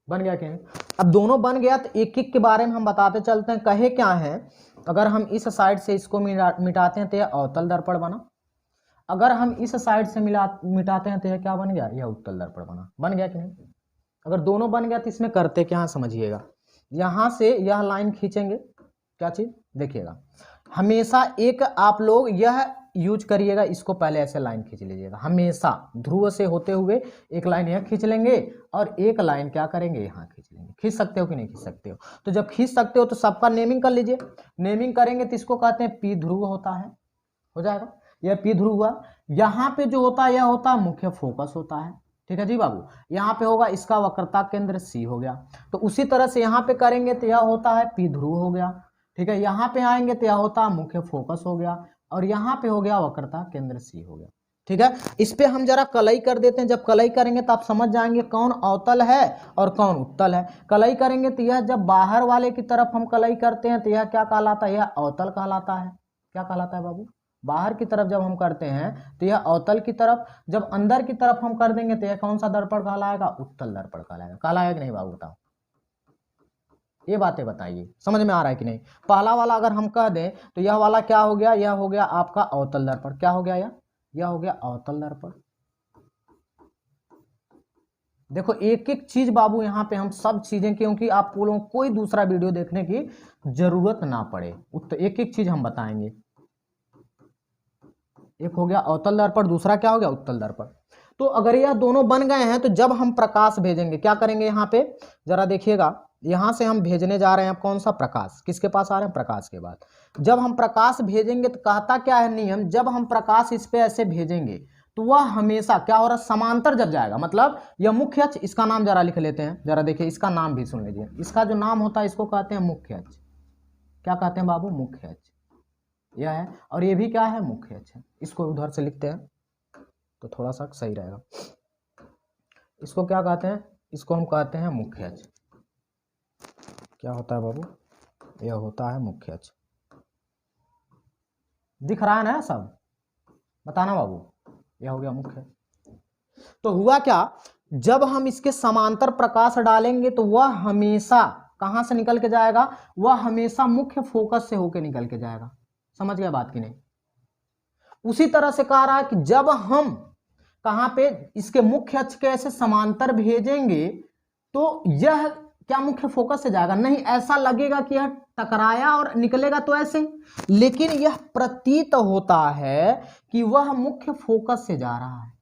बन गया क्या। अब दोनों बन गया तो एक एक के बारे में हम बताते चलते हैं। कहे क्या है, अगर हम इस साइड से इसको मिटाते हैं तो यह अवतल दर्पण बना, अगर हम इस साइड से मिटाते हैं तो यह क्या बन गया, यह उत्तल दर्पण बना। बन गया कि नहीं, अगर दोनों बन गया तो इसमें करते क्या है समझिएगा। यहां से यह लाइन खींचेंगे, क्या चीज देखिएगा, हमेशा एक आप लोग यह यूज करिएगा, इसको पहले ऐसे लाइन खींच लीजिएगा, हमेशा ध्रुव से होते हुए एक लाइन यह खींच लेंगे और एक लाइन क्या करेंगे, यहाँ खींच लेंगे। खींच सकते हो कि नहीं खींच सकते हो, तो जब खींच सकते हो तो सबका नेमिंग कर लीजिए। नेमिंग करेंगे तो इसको कहते हैं पी ध्रुव होता है, हो जाएगा, यह पी ध्रुव हुआ। यहाँ पे जो होता है यह होता है मुख्य फोकस होता है। ठीक है जी बाबू, यहाँ पे होगा इसका वक्रता केंद्र सी हो गया, तो उसी तरह से यहाँ पे करेंगे तो यह होता है पी ध्रुव हो गया। ठीक है, यहाँ पे आएंगे तो यह होता है मुख्य फोकस हो गया, और यहाँ पे हो गया वक्रता केंद्र सी हो गया। ठीक है, इस पे हम जरा कलई कर देते हैं, जब कलई करेंगे तो आप समझ जाएंगे कौन अवतल है और कौन उत्तल है। कलई करेंगे तो यह जब बाहर वाले की तरफ हम कलई करते हैं तो यह क्या कहलाता है, यह अवतल कहलाता है। क्या कहलाता है बाबू, बाहर की तरफ जब हम करते हैं तो यह अवतल की तरफ, जब अंदर की तरफ हम कर देंगे तो यह कौन सा दर्पण कहलाएगा, उत्तल दर्पण कहलाएगा। कहलाएगा कि नहीं बाबू, बताओ, ये बातें बताइए, समझ में आ रहा है कि नहीं। पहला वाला अगर हम कह दें तो यह वाला क्या हो गया, यह हो गया आपका अवतल दर्पण। क्या हो गया, यह हो गया अवतल दर्पण। देखो एक एक चीज बाबू यहाँ पे हम सब चीजें, क्योंकि आप लोगों को कोई दूसरा वीडियो देखने की जरूरत ना पड़े, एक एक चीज हम बताएंगे। एक हो गया अवतल दर्पण, दूसरा क्या हो गया, उत्तल दर्पण। तो अगर यह दोनों बन गए हैं तो जब हम प्रकाश भेजेंगे क्या करेंगे, यहाँ पे जरा देखिएगा, यहां से हम भेजने जा रहे हैं कौन सा प्रकाश, किसके पास आ रहे हैं, प्रकाश के बाद। जब हम प्रकाश भेजेंगे तो कहता क्या है नियम, जब हम प्रकाश इस पे ऐसे भेजेंगे तो वह हमेशा क्या हो रहा है, समांतर जब जाएगा, मतलब यह मुख्य अक्ष, इसका नाम जरा लिख लेते हैं, जरा देखिए इसका नाम भी सुन लीजिए, इसका जो नाम होता है इसको कहते हैं मुख्य अक्ष। क्या कहते हैं बाबू, मुख्य अक्ष यह है, और ये भी क्या है, मुख्य अक्ष है। इसको उधर से लिखते हैं तो थोड़ा सा सही रहेगा। इसको क्या कहते हैं, इसको हम कहते हैं मुख्य अक्ष। क्या होता है बाबू, यह होता है मुख्य अक्ष। दिख रहा है ना सब, बताना बाबू, यह हो गया मुख्य। तो हुआ क्या, जब हम इसके समांतर प्रकाश डालेंगे तो वह हमेशा कहां से निकल के जाएगा, वह हमेशा मुख्य फोकस से होकर निकल के जाएगा। समझ गया बात की नहीं। उसी तरह से कह रहा है कि जब हम कहां पे इसके मुख्य अक्ष के ऐसे समांतर भेजेंगे तो यह क्या मुख्य फोकस से जाएगा, नहीं, ऐसा लगेगा कि यह टकराया और निकलेगा तो ऐसे, लेकिन यह प्रतीत होता है कि वह मुख्य फोकस से जा रहा है।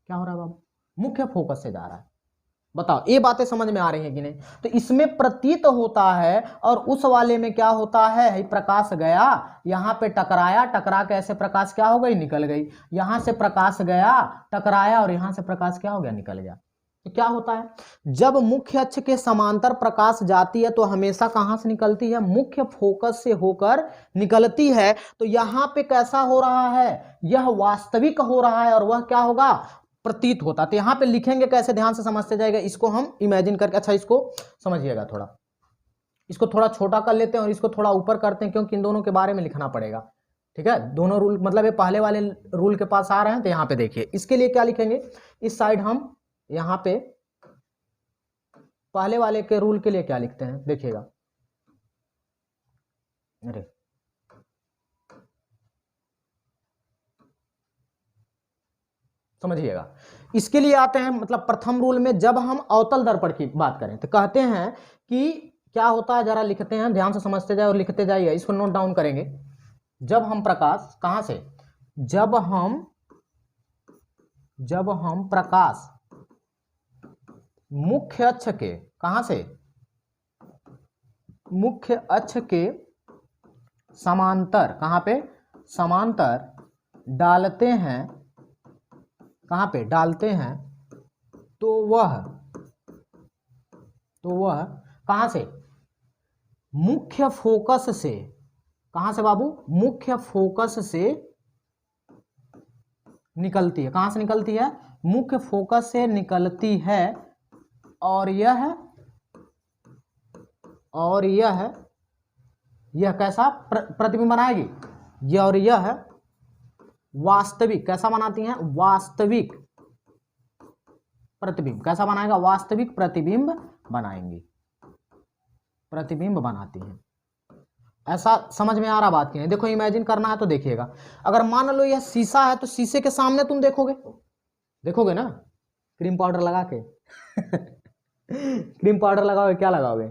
क्या हो रहा है बाबू, मुख्य फोकस से जा रहा है। बताओ ये बातें समझ में आ रही हैं कि नहीं? तो इसमें प्रतीत होता है और उस वाले में क्या होता है, प्रकाश गया यहाँ पे टकराया, टकरा के ऐसे प्रकाश क्या हो गई, निकल गई। यहाँ से प्रकाश गया टकराया और यहाँ से प्रकाश क्या हो गया, निकल गया। तो क्या होता है, जब मुख्य अक्ष के समांतर प्रकाश जाती है तो हमेशा कहां से निकलती है, मुख्य फोकस से होकर निकलती है। तो यहाँ पे कैसा हो रहा है, यह वास्तविक हो रहा है और वह क्या होगा, प्रतीत होता। तो यहाँ पे लिखेंगे कैसे, ध्यान से समझते जाएगा, इसको हम इमेजिन करके, अच्छा इसको समझिएगा थोड़ा, इसको थोड़ा छोटा कर लेते हैं और इसको थोड़ा ऊपर करते हैं, क्योंकि इन दोनों के बारे में लिखना पड़ेगा। ठीक है, दोनों रूल, मतलब ये पहले वाले रूल के पास आ रहे हैं। तो यहाँ पे देखिए, इसके लिए क्या लिखेंगे, इस साइड हम यहाँ पे पहले वाले के रूल के लिए क्या लिखते हैं, देखिएगा। अरे समझिएगा, इसके लिए आते हैं, मतलब प्रथम रूल में जब हम अवतल दर्पण की बात करें तो कहते हैं कि क्या होता है, जरा लिखते हैं, ध्यान से समझते जाए और लिखते जाइए, इसको नोट डाउन करेंगे। जब हम प्रकाश कहां से, जब हम प्रकाश मुख्य अक्ष के, कहां से, मुख्य अक्ष के समांतर, कहां पे, समांतर डालते हैं, कहां पे डालते हैं, तो वह कहां से, मुख्य फोकस से, कहां से बाबू, मुख्य फोकस से निकलती है। कहां से निकलती है, मुख्य फोकस से निकलती है और यह कैसा प्रतिबिंब बनाएगी, यह और यह वास्तविक, कैसा बनाती हैं, वास्तविक प्रतिबिंब, कैसा बनाएगा, वास्तविक प्रतिबिंब बनाएंगी, प्रतिबिंब बनाती हैं। ऐसा समझ में आ रहा बात की नहीं? देखो इमेजिन करना है तो देखिएगा, अगर मान लो यह शीशा है तो शीशे के सामने तुम देखोगे ना, क्रीम पाउडर लगा के क्रीम पाउडर लगाओगे, क्या लगाओगे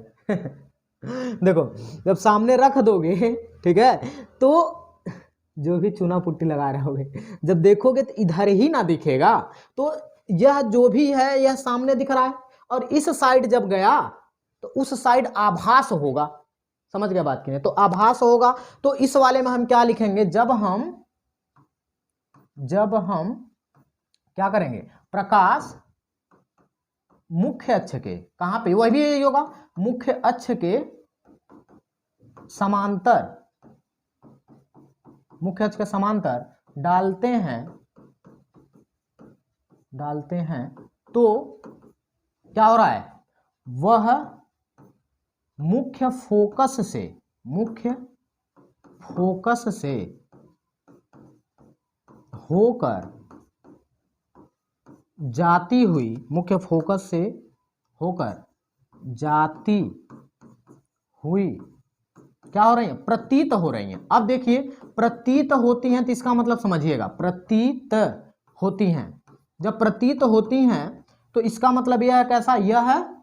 देखो जब सामने रख दोगे, ठीक है, तो जो भी चूना पुट्टी लगा रहे होगे, जब देखोगे तो इधर ही ना दिखेगा, तो यह जो भी है यह सामने दिख रहा है, और इस साइड जब गया तो उस साइड आभास होगा। समझ गए बात की नहीं? तो आभास होगा। तो इस वाले में हम क्या लिखेंगे, जब हम क्या करेंगे, प्रकाश मुख्य अक्ष के, कहां पे, वह भी यही होगा, मुख्य अक्ष के समांतर, मुख्य अक्ष के समांतर डालते हैं तो क्या हो रहा है, वह मुख्य फोकस से होकर जाती हुई, मुख्य फोकस से होकर जाती हुई क्या हो रही है, प्रतीत हो रही हैं। अब देखिए प्रतीत होती हैं तो इसका मतलब समझिएगा, प्रतीत होती हैं, जब प्रतीत होती हैं तो इसका मतलब यह है कैसा, यह है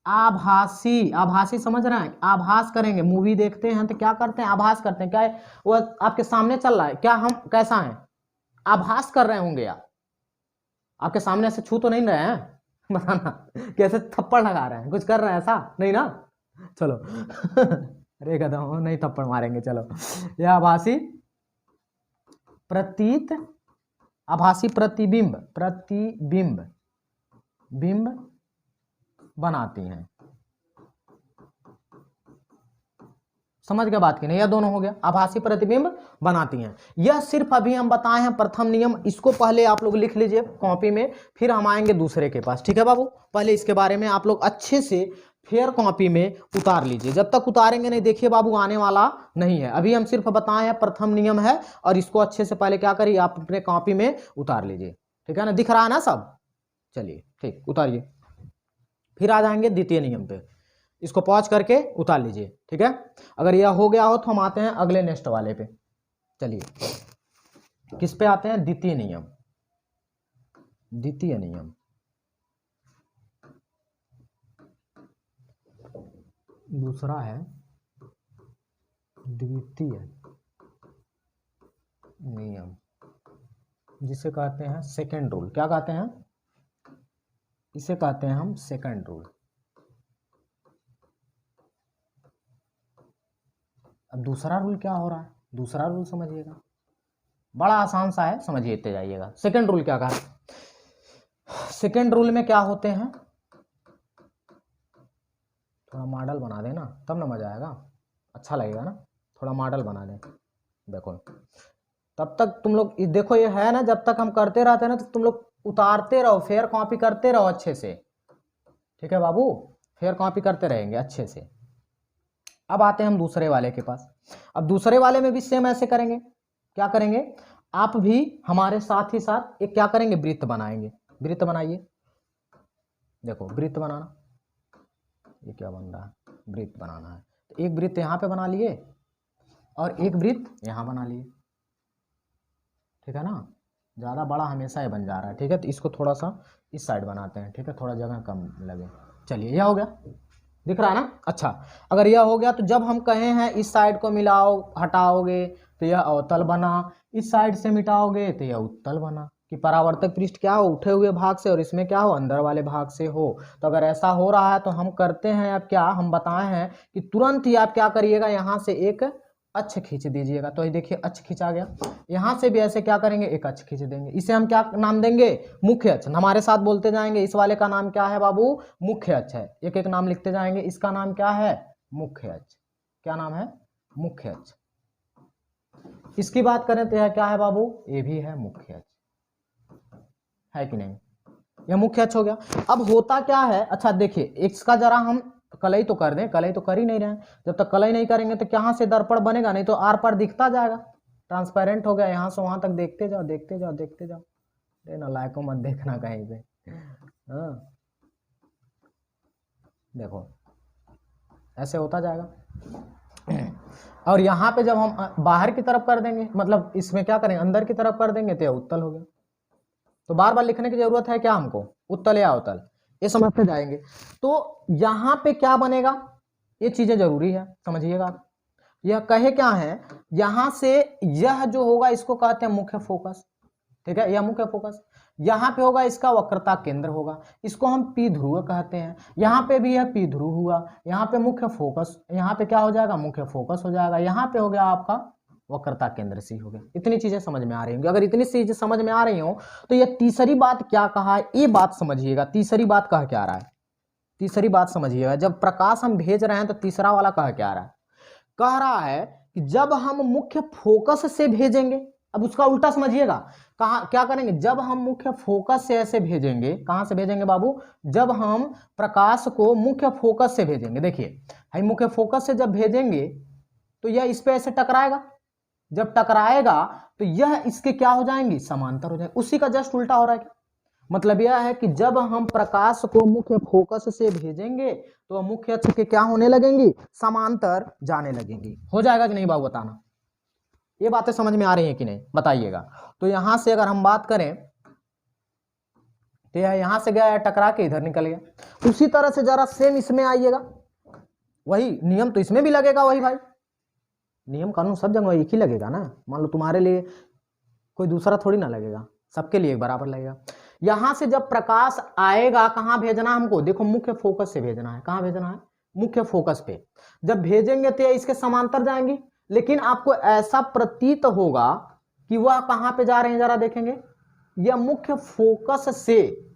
आभासी, आभासी समझ रहे हैं, आभास करेंगे, मूवी देखते हैं तो क्या करते हैं, आभास करते हैं, क्या है वो आपके सामने चल रहा है, क्या हम कैसा है, आभास कर रहे होंगे, या आपके सामने से छू तो नहीं रहे हैं बताना, कैसे थप्पड़ लगा रहे हैं, कुछ कर रहे हैं, ऐसा नहीं ना, चलो अरे कदम नहीं थप्पड़ मारेंगे, चलो यह आभासी प्रतीत, आभासी बिंब बनाती हैं। समझ गए बात की नहीं? यह दोनों हो गया, आभासी प्रतिबिंब बनाती हैं। यह सिर्फ अभी हम बताए हैं प्रथम नियम, इसको पहले आप लोग लिख लीजिए कॉपी में, फिर हम आएंगे दूसरे के पास। ठीक है बाबू, पहले इसके बारे में आप लोग अच्छे से फेयर कॉपी में उतार लीजिए, जब तक उतारेंगे नहीं देखिए बाबू आने वाला नहीं है। अभी हम सिर्फ बताए हैं प्रथम नियम है, और इसको अच्छे से पहले क्या करिए, आप अपने कॉपी में उतार लीजिए। ठीक है ना, दिख रहा है ना सब? चलिए ठीक, उतारिए, फिर आ जाएंगे द्वितीय नियम पे, इसको पॉज करके उतार लीजिए। ठीक है, अगर यह हो गया हो तो हम आते हैं अगले नेक्स्ट वाले पे। चलिए किस पे आते हैं, द्वितीय नियम। द्वितीय नियम, दूसरा है द्वितीय नियम, जिसे कहते हैं सेकेंड रूल। क्या कहते हैं, इसे कहते हैं हम सेकंड रूल। अब दूसरा रूल क्या हो रहा है, दूसरा रूल समझिएगा, बड़ा आसान सा है, समझिए जाइएगा। सेकंड रूल क्या कहा, सेकंड रूल में क्या होते हैं, थोड़ा मॉडल बना देना तब ना मजा आएगा, अच्छा लगेगा ना, थोड़ा मॉडल बना दें। देखो तब तक तुम लोग देखो, ये है ना, जब तक हम करते रहते हैं ना तो तुम लोग उतारते रहो, फेयर कॉपी करते रहो अच्छे से, ठीक है बाबू, फेयर कॉपी करते रहेंगे अच्छे से। अब आते हैं हम दूसरे वाले के पास। अब दूसरे वाले में भी सेम ऐसे करेंगे, क्या करेंगे, आप भी हमारे साथ ही साथ एक क्या करेंगे, वृत्त बनाएंगे। वृत्त बनाइए, देखो वृत्त बनाना, ये क्या बन रहा है, वृत्त बनाना है, तो एक वृत्त यहाँ पे बना लिए और एक वृत्त यहाँ बना लिए, ठीक है ना, ज़्यादा बड़ा हमेशा ये बन जा रहा है, ठीक है, तो इसको थोड़ा सा इस साइड बनाते हैं, ठीक है, थोड़ा जगह कम लगे। चलिए यह हो गया, दिख रहा है ना। अच्छा, अगर यह हो गया तो जब हम कहे हैं इस साइड को मिलाओ, हटाओगे तो यह अवतल बना, इस साइड से मिटाओगे तो यह उत्तल बना, कि परावर्तक पृष्ठ क्या हो, उठे हुए भाग से, और इसमें क्या हो, अंदर वाले भाग से हो। तो अगर ऐसा हो रहा है तो हम करते हैं, अब क्या हम बताए हैं कि तुरंत ही आप क्या करिएगा, यहाँ से एक अक्ष खींच दीजिएगा। तो ये देखिए अक्ष खींचा गया, यहाँ से भी ऐसे क्या करेंगे, एक अक्ष खींच देंगे। इसे हम क्या नाम देंगे, मुख्य अक्ष। हमारे साथ बोलते जाएंगे, इस वाले का नाम क्या है बाबू, मुख्य अक्ष है। एक एक नाम लिखते जाएंगे, इसका नाम क्या है, मुख्य अक्ष। क्या नाम है, मुख्य अक्ष। इसकी बात करें तो यह क्या है बाबू, ये भी है मुख्य अक्ष, है कि नहीं, यह मुख्य अक्ष हो गया। अब होता क्या है, अच्छा देखिए इसका जरा हम कलई तो कर दें, कलई तो कर ही नहीं रहे हैं, जब तक कलई नहीं करेंगे तो कहाँ से दर्पण बनेगा, नहीं तो आर पार दिखता जाएगा, ट्रांसपेरेंट हो गया, यहाँ से वहां तक देखते जाओ देखते जाओ देखते जाओ, ना लायकों मत देखना कहीं पे। हाँ देखो ऐसे होता जाएगा। और यहाँ पे जब हम बाहर की तरफ कर देंगे, मतलब इसमें क्या करेंगे, अंदर की तरफ कर देंगे तो यह उत्तल हो गया। तो बार बार लिखने की जरूरत है क्या हमको, उत्तल या अवतल, ये समझते जाएंगे। तो यहाँ पे क्या बनेगा, ये चीजें जरूरी है, समझिएगा आप। यह कहे क्या है, यहां से यह जो होगा इसको कहते हैं मुख्य फोकस, ठीक है, यह मुख्य फोकस। यहाँ पे होगा इसका वक्रता केंद्र होगा, इसको हम पी ध्रुव कहते हैं। यहाँ पे भी यह पी ध्रुव हुआ, यहाँ पे मुख्य फोकस, यहाँ पे क्या हो जाएगा, मुख्य फोकस हो जाएगा। यहाँ पे हो गया आपका वक्रता केंद्र सी हो गया। इतनी चीजें समझ में आ रही होंगी। अगर इतनी चीजें समझ में आ रही हो तो यह तीसरी बात क्या कहा है, ये बात समझिएगा। तीसरी बात कह क्या रहा है, तीसरी बात समझिएगा। जब प्रकाश हम भेज रहे हैं तो तीसरा वाला कह क्या रहा है, कह रहा है कि जब हम मुख्य फोकस से भेजेंगे, अब उसका उल्टा समझिएगा, कहा क्या करेंगे, जब हम मुख्य फोकस से ऐसे भेजेंगे, कहां से भेजेंगे बाबू, जब हम प्रकाश को मुख्य फोकस से भेजेंगे, देखिए हम मुख्य फोकस से जब भेजेंगे तो यह इस पे ऐसे टकराएगा, जब टकराएगा तो यह इसके क्या हो जाएंगी, समांतर हो जाएंगे। उसी का जस्ट उल्टा हो रहा है। मतलब यह है कि जब हम प्रकाश को मुख्य फोकस से भेजेंगे तो मुख्य अक्ष के क्या होने लगेंगी, समांतर जाने लगेंगी। हो जाएगा कि नहीं बाबू, बताना, ये बातें समझ में आ रही हैं कि नहीं, बताइएगा। तो यहां से अगर हम बात करें तो यहां से गया टकरा के इधर निकल गया। उसी तरह से जरा सेम इसमें आइएगा, वही नियम तो इसमें भी लगेगा, वही भाई नियम कानून सब जगह एक ही लगेगा ना। मान लो तुम्हारे लिए कोई दूसरा थोड़ी ना लगेगा, सबके लिए एक बराबर लगेगा। यहां से जब प्रकाश आएगा, कहां भेजना हमको, देखो मुख्य फोकस से भेजना है। कहां भेजना है, मुख्य फोकस पे। जब भेजेंगे तो इसके समांतर जाएंगे, लेकिन आपको ऐसा प्रतीत होगा कि वह कहां पे जा रहे हैं, जरा देखेंगे, यह मुख्य फोकस से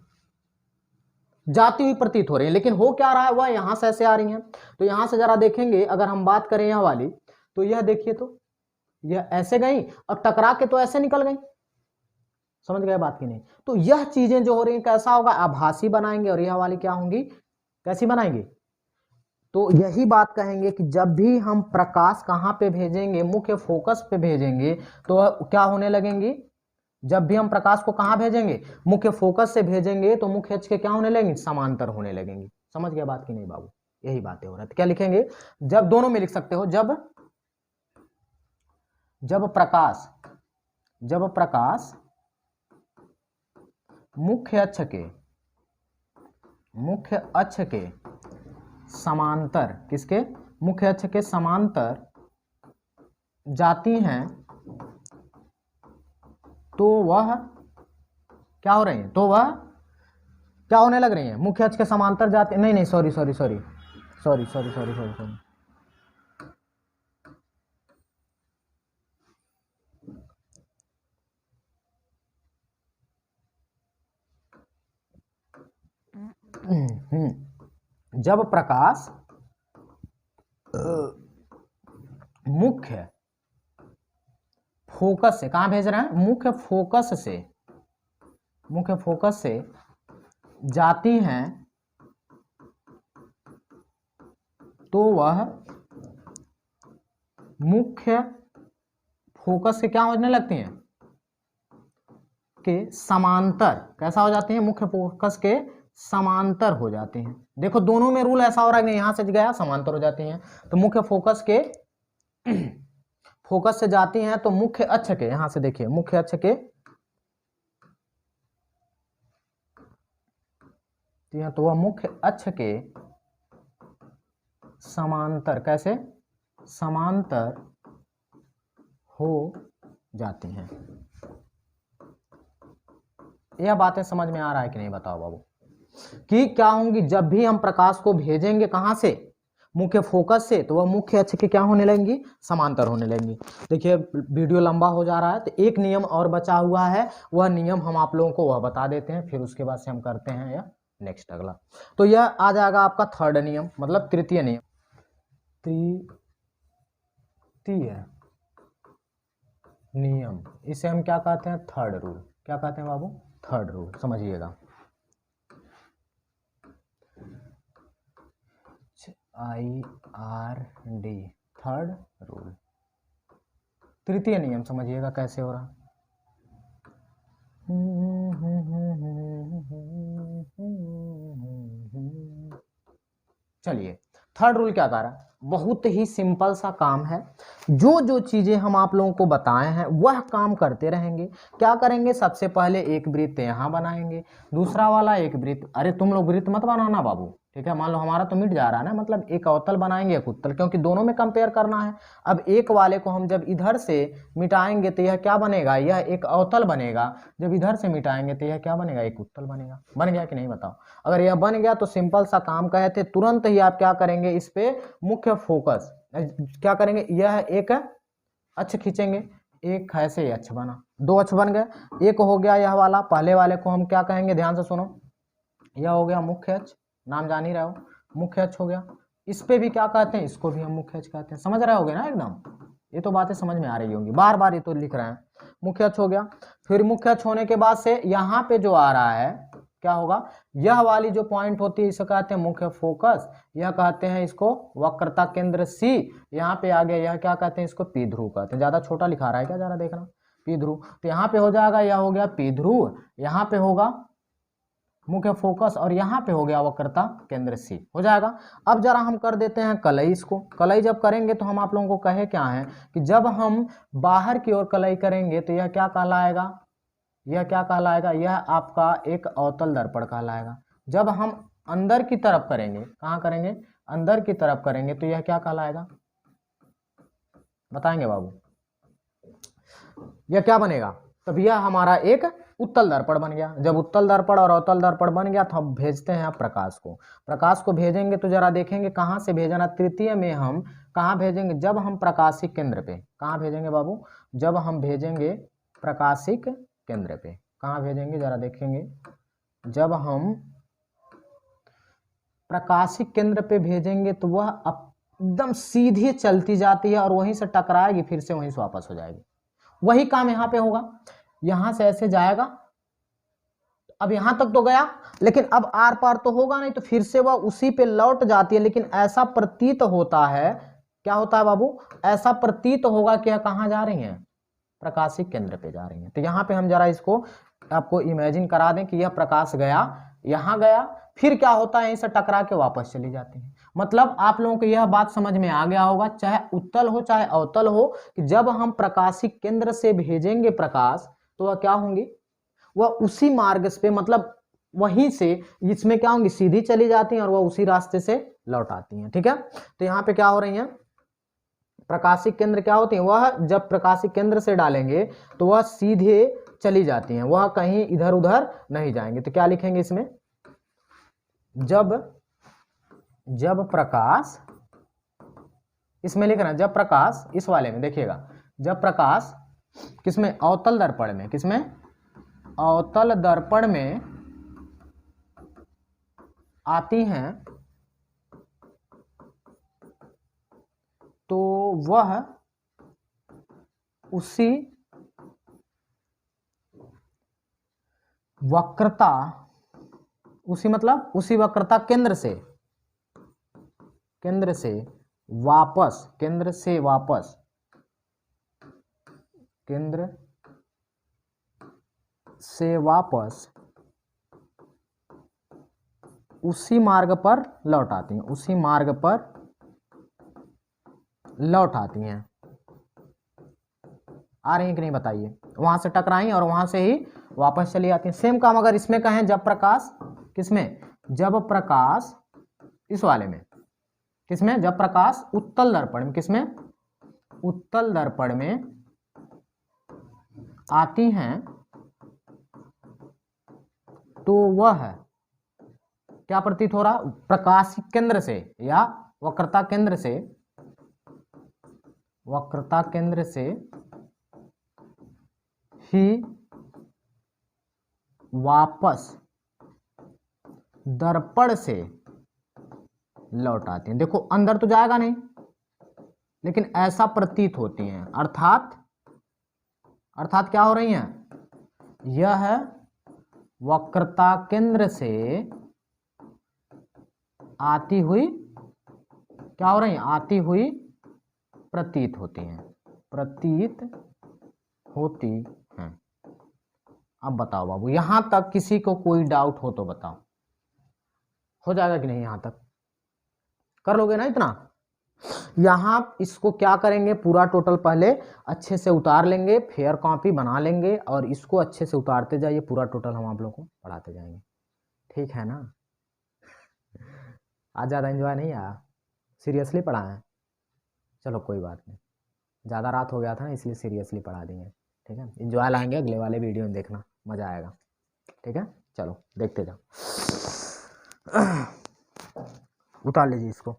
जाती हुई प्रतीत हो रही है, लेकिन हो क्या रहा है, वह यहां से ऐसे आ रही है। तो यहां से जरा देखेंगे, अगर हम बात करें यह वाली, तो यह देखिए, तो यह ऐसे गई और टकरा के तो ऐसे निकल गई। समझ गए बात की नहीं। तो यह चीजें जो हो रही हैं कैसा होगा, आभासी बनाएंगे, और यह वाली क्या होंगी, कैसी बनाएंगे। तो यही बात कहेंगे कि जब भी हम प्रकाश कहां पे भेजेंगे, मुख्य फोकस पे भेजेंगे, तो क्या होने लगेंगी, जब भी हम प्रकाश को कहां भेजेंगे, मुख्य फोकस से भेजेंगे, तो मुख्य अक्ष के क्या होने लगेंगे, समांतर होने लगेंगी। समझ गया बात की नहीं बाबू, यही बातें हो रही है। क्या लिखेंगे, जब, दोनों में लिख सकते हो, जब प्रकाश मुख्य अक्ष के समांतर, किसके, मुख्य अक्ष के समांतर जाती हैं, तो वह क्या हो रही है, तो वह क्या होने लग रही हैं, मुख्य अक्ष के समांतर जाती, नहीं नहीं sorry sorry sorry sorry sorry sorry sorry sorry जब प्रकाश मुख्य फोकस से, कहां भेज रहे हैं, मुख्य फोकस से जाती हैं तो वह मुख्य फोकस से क्या होने लगती हैं, के समांतर, कैसा हो जाती हैं, मुख्य फोकस के समांतर हो जाती हैं। देखो दोनों में रूल ऐसा हो रहा है कि यहां से गया समांतर हो जाती हैं, तो मुख्य फोकस के फोकस से जाती हैं तो मुख्य अक्ष के, यहां से देखिए मुख्य अक्ष के, तो वह मुख्य अक्ष के समांतर, कैसे, समांतर हो जाती हैं। यह बातें समझ में आ रहा है कि नहीं, बताओ बाबू, कि क्या होंगी, जब भी हम प्रकाश को भेजेंगे कहां से, मुख्य फोकस से, तो वह मुख्य अक्ष के क्या होने लगेंगी, समांतर होने लगेंगी। देखिए वीडियो लंबा हो जा रहा है, तो एक नियम और बचा हुआ है, वह नियम हम आप लोगों को वह बता देते हैं, फिर उसके बाद से हम करते हैं या नेक्स्ट अगला। तो यह आ जाएगा आपका थर्ड नियम, मतलब तृतीय नियम, तृतीय नियम, इसे हम क्या कहते हैं, थर्ड रूल। क्या कहते हैं बाबू, थर्ड रूल, समझिएगा। IRD, थर्ड रूल, तृतीय नियम, समझिएगा कैसे हो रहा। चलिए थर्ड रूल क्या कह रहा है, बहुत ही सिंपल सा काम है, जो जो चीजें हम आप लोगों को बताए हैं वह काम करते रहेंगे। क्या करेंगे, सबसे पहले एक वृत्त यहाँ बनाएंगे, दूसरा वाला एक वृत्त, अरे तुम लोग वृत्त मत बनाना बाबू, ठीक है, मान लो हमारा तो मिट जा रहा है ना, मतलब एक अवतल बनाएंगे एक उत्तल, क्योंकि दोनों में कंपेयर करना है। अब एक वाले को हम जब इधर से मिटाएंगे तो यह क्या बनेगा, यह एक अवतल बनेगा, जब इधर से मिटाएंगे तो यह क्या बनेगा, एक उत्तल बनेगा। बन गया कि नहीं बताओ, अगर यह बन गया तो सिंपल सा काम कहे थे, तुरंत ही आप क्या करेंगे, इस पे मुख्य फोकस क्या करेंगे, यह एक अक्ष खींचेंगे, एक ऐसे अक्ष बना, दो अक्ष बन गए, एक हो गया यह वाला, पहले वाले को हम क्या कहेंगे, ध्यान से सुनो, यह हो गया मुख्य अक्ष, नाम जान ही रहे हो, मुख्य अक्ष हो गया। इस पे भी क्या कहते हैं, इसको भी हम मुख्य अक्ष कहते हैं, समझ रहे होगे ना एकदम, ये तो बातें समझ में आ रही होंगी, बार बार ये तो लिख रहे हैं। मुख्य अक्ष हो गया, फिर मुख्य अक्ष होने के बाद से यहाँ पे जो आ रहा है क्या होगा, यह वाली जो पॉइंट होती है इसे कहते हैं मुख्य फोकस, यह कहते हैं इसको वक्रता केंद्र C, यहाँ पे आ गया, यह क्या कहते हैं, इसको पी ध्रुव कहते हैं। ज्यादा छोटा लिखा रहा है क्या, जरा देखना, पी ध्रुव, तो यहाँ पे हो जाएगा, यह हो गया पी ध्रुव, यहाँ पे होगा मुख्य फोकस, और यहाँ पे हो गया वक्रता केंद्र C, हो जाएगा। अब जरा हम कर देते हैं कलई, इसको कलई जब करेंगे तो हम आप लोगों को कहे क्या है कि जब हम बाहर की ओर कलई करेंगे तो यह क्या कहलाएगा, यह क्या कहलाएगा, यह आपका एक अवतल दर्पण कहलाएगा। जब हम अंदर की तरफ करेंगे, कहाँ करेंगे, अंदर की तरफ करेंगे तो यह क्या कहलाएगा, बताएंगे बाबू, यह क्या बनेगा, तब यह हमारा एक उत्तल दर्पण बन गया। जब उत्तल दर्पण और अवतल दर्पण बन गया तो हम भेजते हैं प्रकाश को, प्रकाश को भेजेंगे तो जरा देखेंगे कहाँ से भेजना, तृतीय में हम कहाँ भेजेंगे, जब हम प्रकाशिक केंद्र पे, कहाँ भेजेंगे बाबू, जब हम भेजेंगे प्रकाशिक केंद्र पे, कहाँ भेजेंगे जरा देखेंगे, जब हम प्रकाशिक केंद्र पे भेजेंगे तो वह एकदम सीधी चलती जाती है और वहीं से टकराएगी, फिर से वहीं से वापस हो जाएगी। वही काम यहाँ पे होगा, यहां से ऐसे जाएगा, अब यहां तक तो गया, लेकिन अब आर पार तो होगा नहीं, तो फिर से वह उसी पे लौट जाती है, लेकिन ऐसा प्रतीत होता है, क्या होता है बाबू, ऐसा प्रतीत होगा कि कहां जा रही हैं, प्रकाशिक केंद्र पे जा रही हैं। तो यहाँ पे हम जरा इसको आपको इमेजिन करा दें कि यह प्रकाश गया, यहां गया, फिर क्या होता है, यहीं से टकरा के वापस चली जाती है। मतलब आप लोगों को यह बात समझ में आ गया होगा, चाहे उत्तल हो चाहे अवतल हो, कि जब हम प्रकाशिक केंद्र से भेजेंगे प्रकाश तो वह क्या होंगी, वह उसी मार्ग पे, मतलब वहीं से, इसमें क्या होंगी, सीधी चली जाती हैं और वह उसी रास्ते से लौट आती हैं, ठीक है। तो यहाँ पे क्या हो रही हैं, प्रकाशिक केंद्र क्या होती है, वह जब प्रकाशिक केंद्र से डालेंगे तो वह सीधे चली जाती हैं, वह कहीं इधर उधर नहीं जाएंगे। तो क्या लिखेंगे इसमें, जब प्रकाश, इसमें लिखना जब प्रकाश, इस वाले में देखिएगा, जब प्रकाश किसमें, अवतल दर्पण में, किसमें, अवतल दर्पण में आती हैं तो वह उसी वक्रता, उसी मतलब उसी वक्रता केंद्र से वापस, केंद्र से वापस उसी मार्ग पर लौट आती हैं, उसी मार्ग पर लौट आती हैं। आ रही हैं कि नहीं बताइए, वहां से टकराई और वहां से ही वापस चली आती हैं। सेम काम अगर इसमें कहें, जब प्रकाश किसमें, जब प्रकाश इस वाले में, किसमें, जब प्रकाश उत्तल दर्पण में, किसमें, उत्तल दर्पण में आती हैं तो वह क्या प्रतीत हो रहा, प्रकाश केंद्र से या वक्रता केंद्र से ही वापस दर्पण से लौट आती हैं। देखो अंदर तो जाएगा नहीं, लेकिन ऐसा प्रतीत होती हैं, अर्थात क्या हो रही हैं, यह वक्रता केंद्र से आती हुई, क्या हो रही हैं, आती हुई प्रतीत होती हैं, अब बताओ बाबू, यहां तक किसी को कोई डाउट हो तो बताओ, हो जाएगा कि नहीं, यहां तक कर लोगे ना इतना। यहां इसको क्या करेंगे, पूरा टोटल पहले अच्छे से उतार लेंगे, फेयर कॉपी बना लेंगे और इसको अच्छे से उतारते जाइए, पूरा टोटल हम आप लोगों को पढ़ाते जाएंगे, ठीक है ना। आज ज़्यादा एंजॉय नहीं आया, सीरियसली पढ़ाएं, चलो कोई बात नहीं, ज़्यादा रात हो गया था ना इसलिए सीरियसली पढ़ा देंगे, ठीक है। एंजॉय लाएंगे अगले वाले वीडियो में, देखना मज़ा आएगा, ठीक है। चलो देखते जाओ, उतार लीजिए इसको।